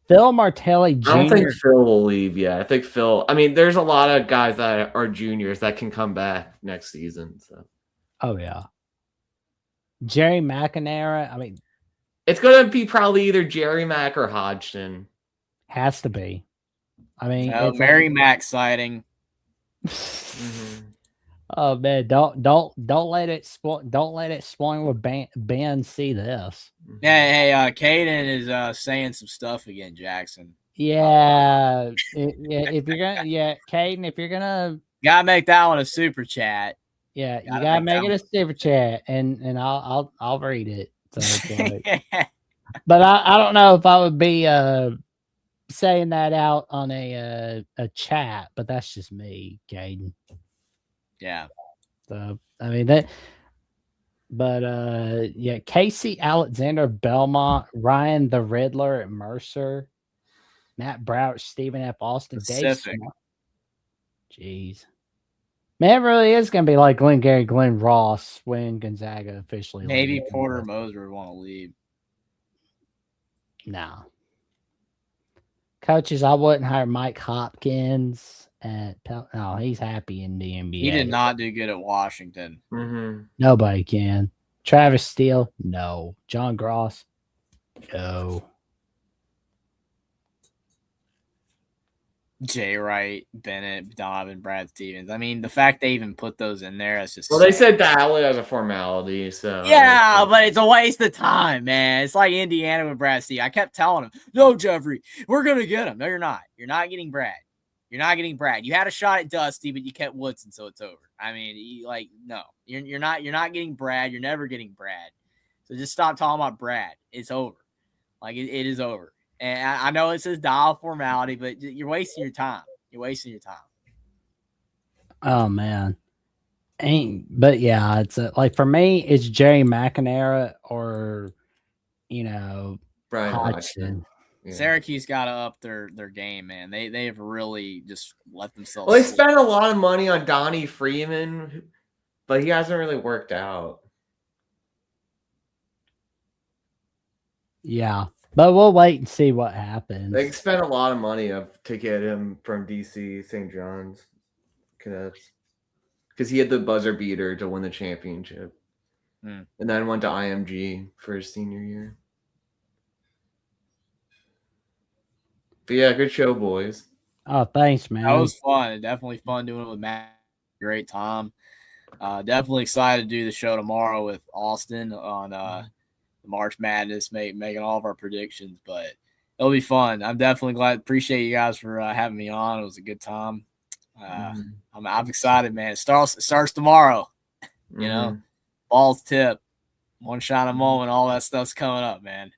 Phil Martelli Jr. I don't think Phil will leave yet. I think Phil. I mean, there's a lot of guys that are juniors that can come back next season. So. Oh yeah. Jerry McNamara. I mean, it's gonna be probably either Jerry Mack or Hodgson. Has to be. I mean, Mary Mack sighting. Oh man, don't let it spoil with Ben see this. Hey, Caden is saying some stuff again, Jackson. Yeah, if you're gonna, Caden, if you're gonna, gotta make that one a super chat. Yeah, you gotta make it a super chat, and I'll read it. So but I don't know if I would be saying that out on a chat, but that's just me, Caden. Yeah. So I mean that, but Casey Alexander Belmont, Ryan the Riddler at Mercer, Matt Brouch, Stephen F. Austin, Pacific. Jeez. Man, it really is going to be like Glengarry Glenn Ross when Gonzaga officially maybe Porter Moser would want to leave. No. Coaches, I wouldn't hire Mike Hopkins. No, he's happy in the NBA. He did not do good at Washington. Nobody can. Travis Steele, no. John Gross, no. Jay Wright, Bennett, Donovan, Brad Stevens. I mean, the fact they even put those in there is just. Well, they said that as a formality, so Yeah, but it's a waste of time, man. It's like Indiana with Brad Stevens. I kept telling him, "No, Jeffrey, we're gonna get him." No, you're not. You're not getting Brad. You're not getting Brad. You had a shot at Dusty, but you kept Woodson, so it's over. I mean, no, you're not. You're not getting Brad. You're never getting Brad. So just stop talking about Brad. It's over. Like it is over. And I know it says dial formality, but you're wasting your time. You're wasting your time. Oh man. But yeah, it's like for me, it's Jerry McNamara or Brian Hodgson. Yeah. Syracuse got to up their game, man. They have really just let themselves. Well, they spent a lot of money on Donnie Freeman, but he hasn't really worked out. Yeah, but we'll wait and see what happens. They spent a lot of money to get him from DC St. John's Cadets because he had the buzzer beater to win the championship, and then went to IMG for his senior year. But yeah, good show, boys. Oh, thanks, man. That was fun. Definitely fun doing it with Matt. Great time. Definitely excited to do the show tomorrow with Austin on the March Madness, making all of our predictions. But it'll be fun. I'm definitely glad. Appreciate you guys for having me on. It was a good time. I'm excited, man. It starts tomorrow. You know, balls tip, one shot a moment. All that stuff's coming up, man.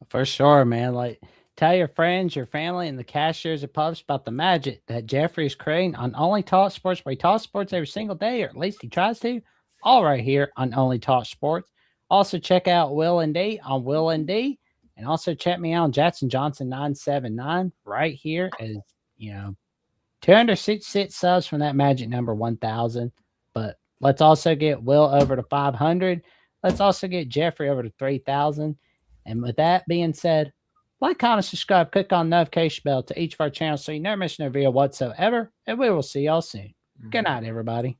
For sure, man. Like, tell your friends, your family, and the cashiers at pubs about the magic that Jeffrey is creating on Only Talk Sports, where he talks sports every single day, or at least he tries to, all right here on Only Talk Sports. Also, check out Will and D on Will and D, and also check me out on Jackson Johnson 979 right here as 266 subs from that magic number 1,000. But let's also get Will over to 500. Let's also get Jeffrey over to 3,000. And with that being said, like, comment, subscribe, click on the notification bell to each of our channels so you never miss no video whatsoever. And we will see y'all soon. Good night, everybody.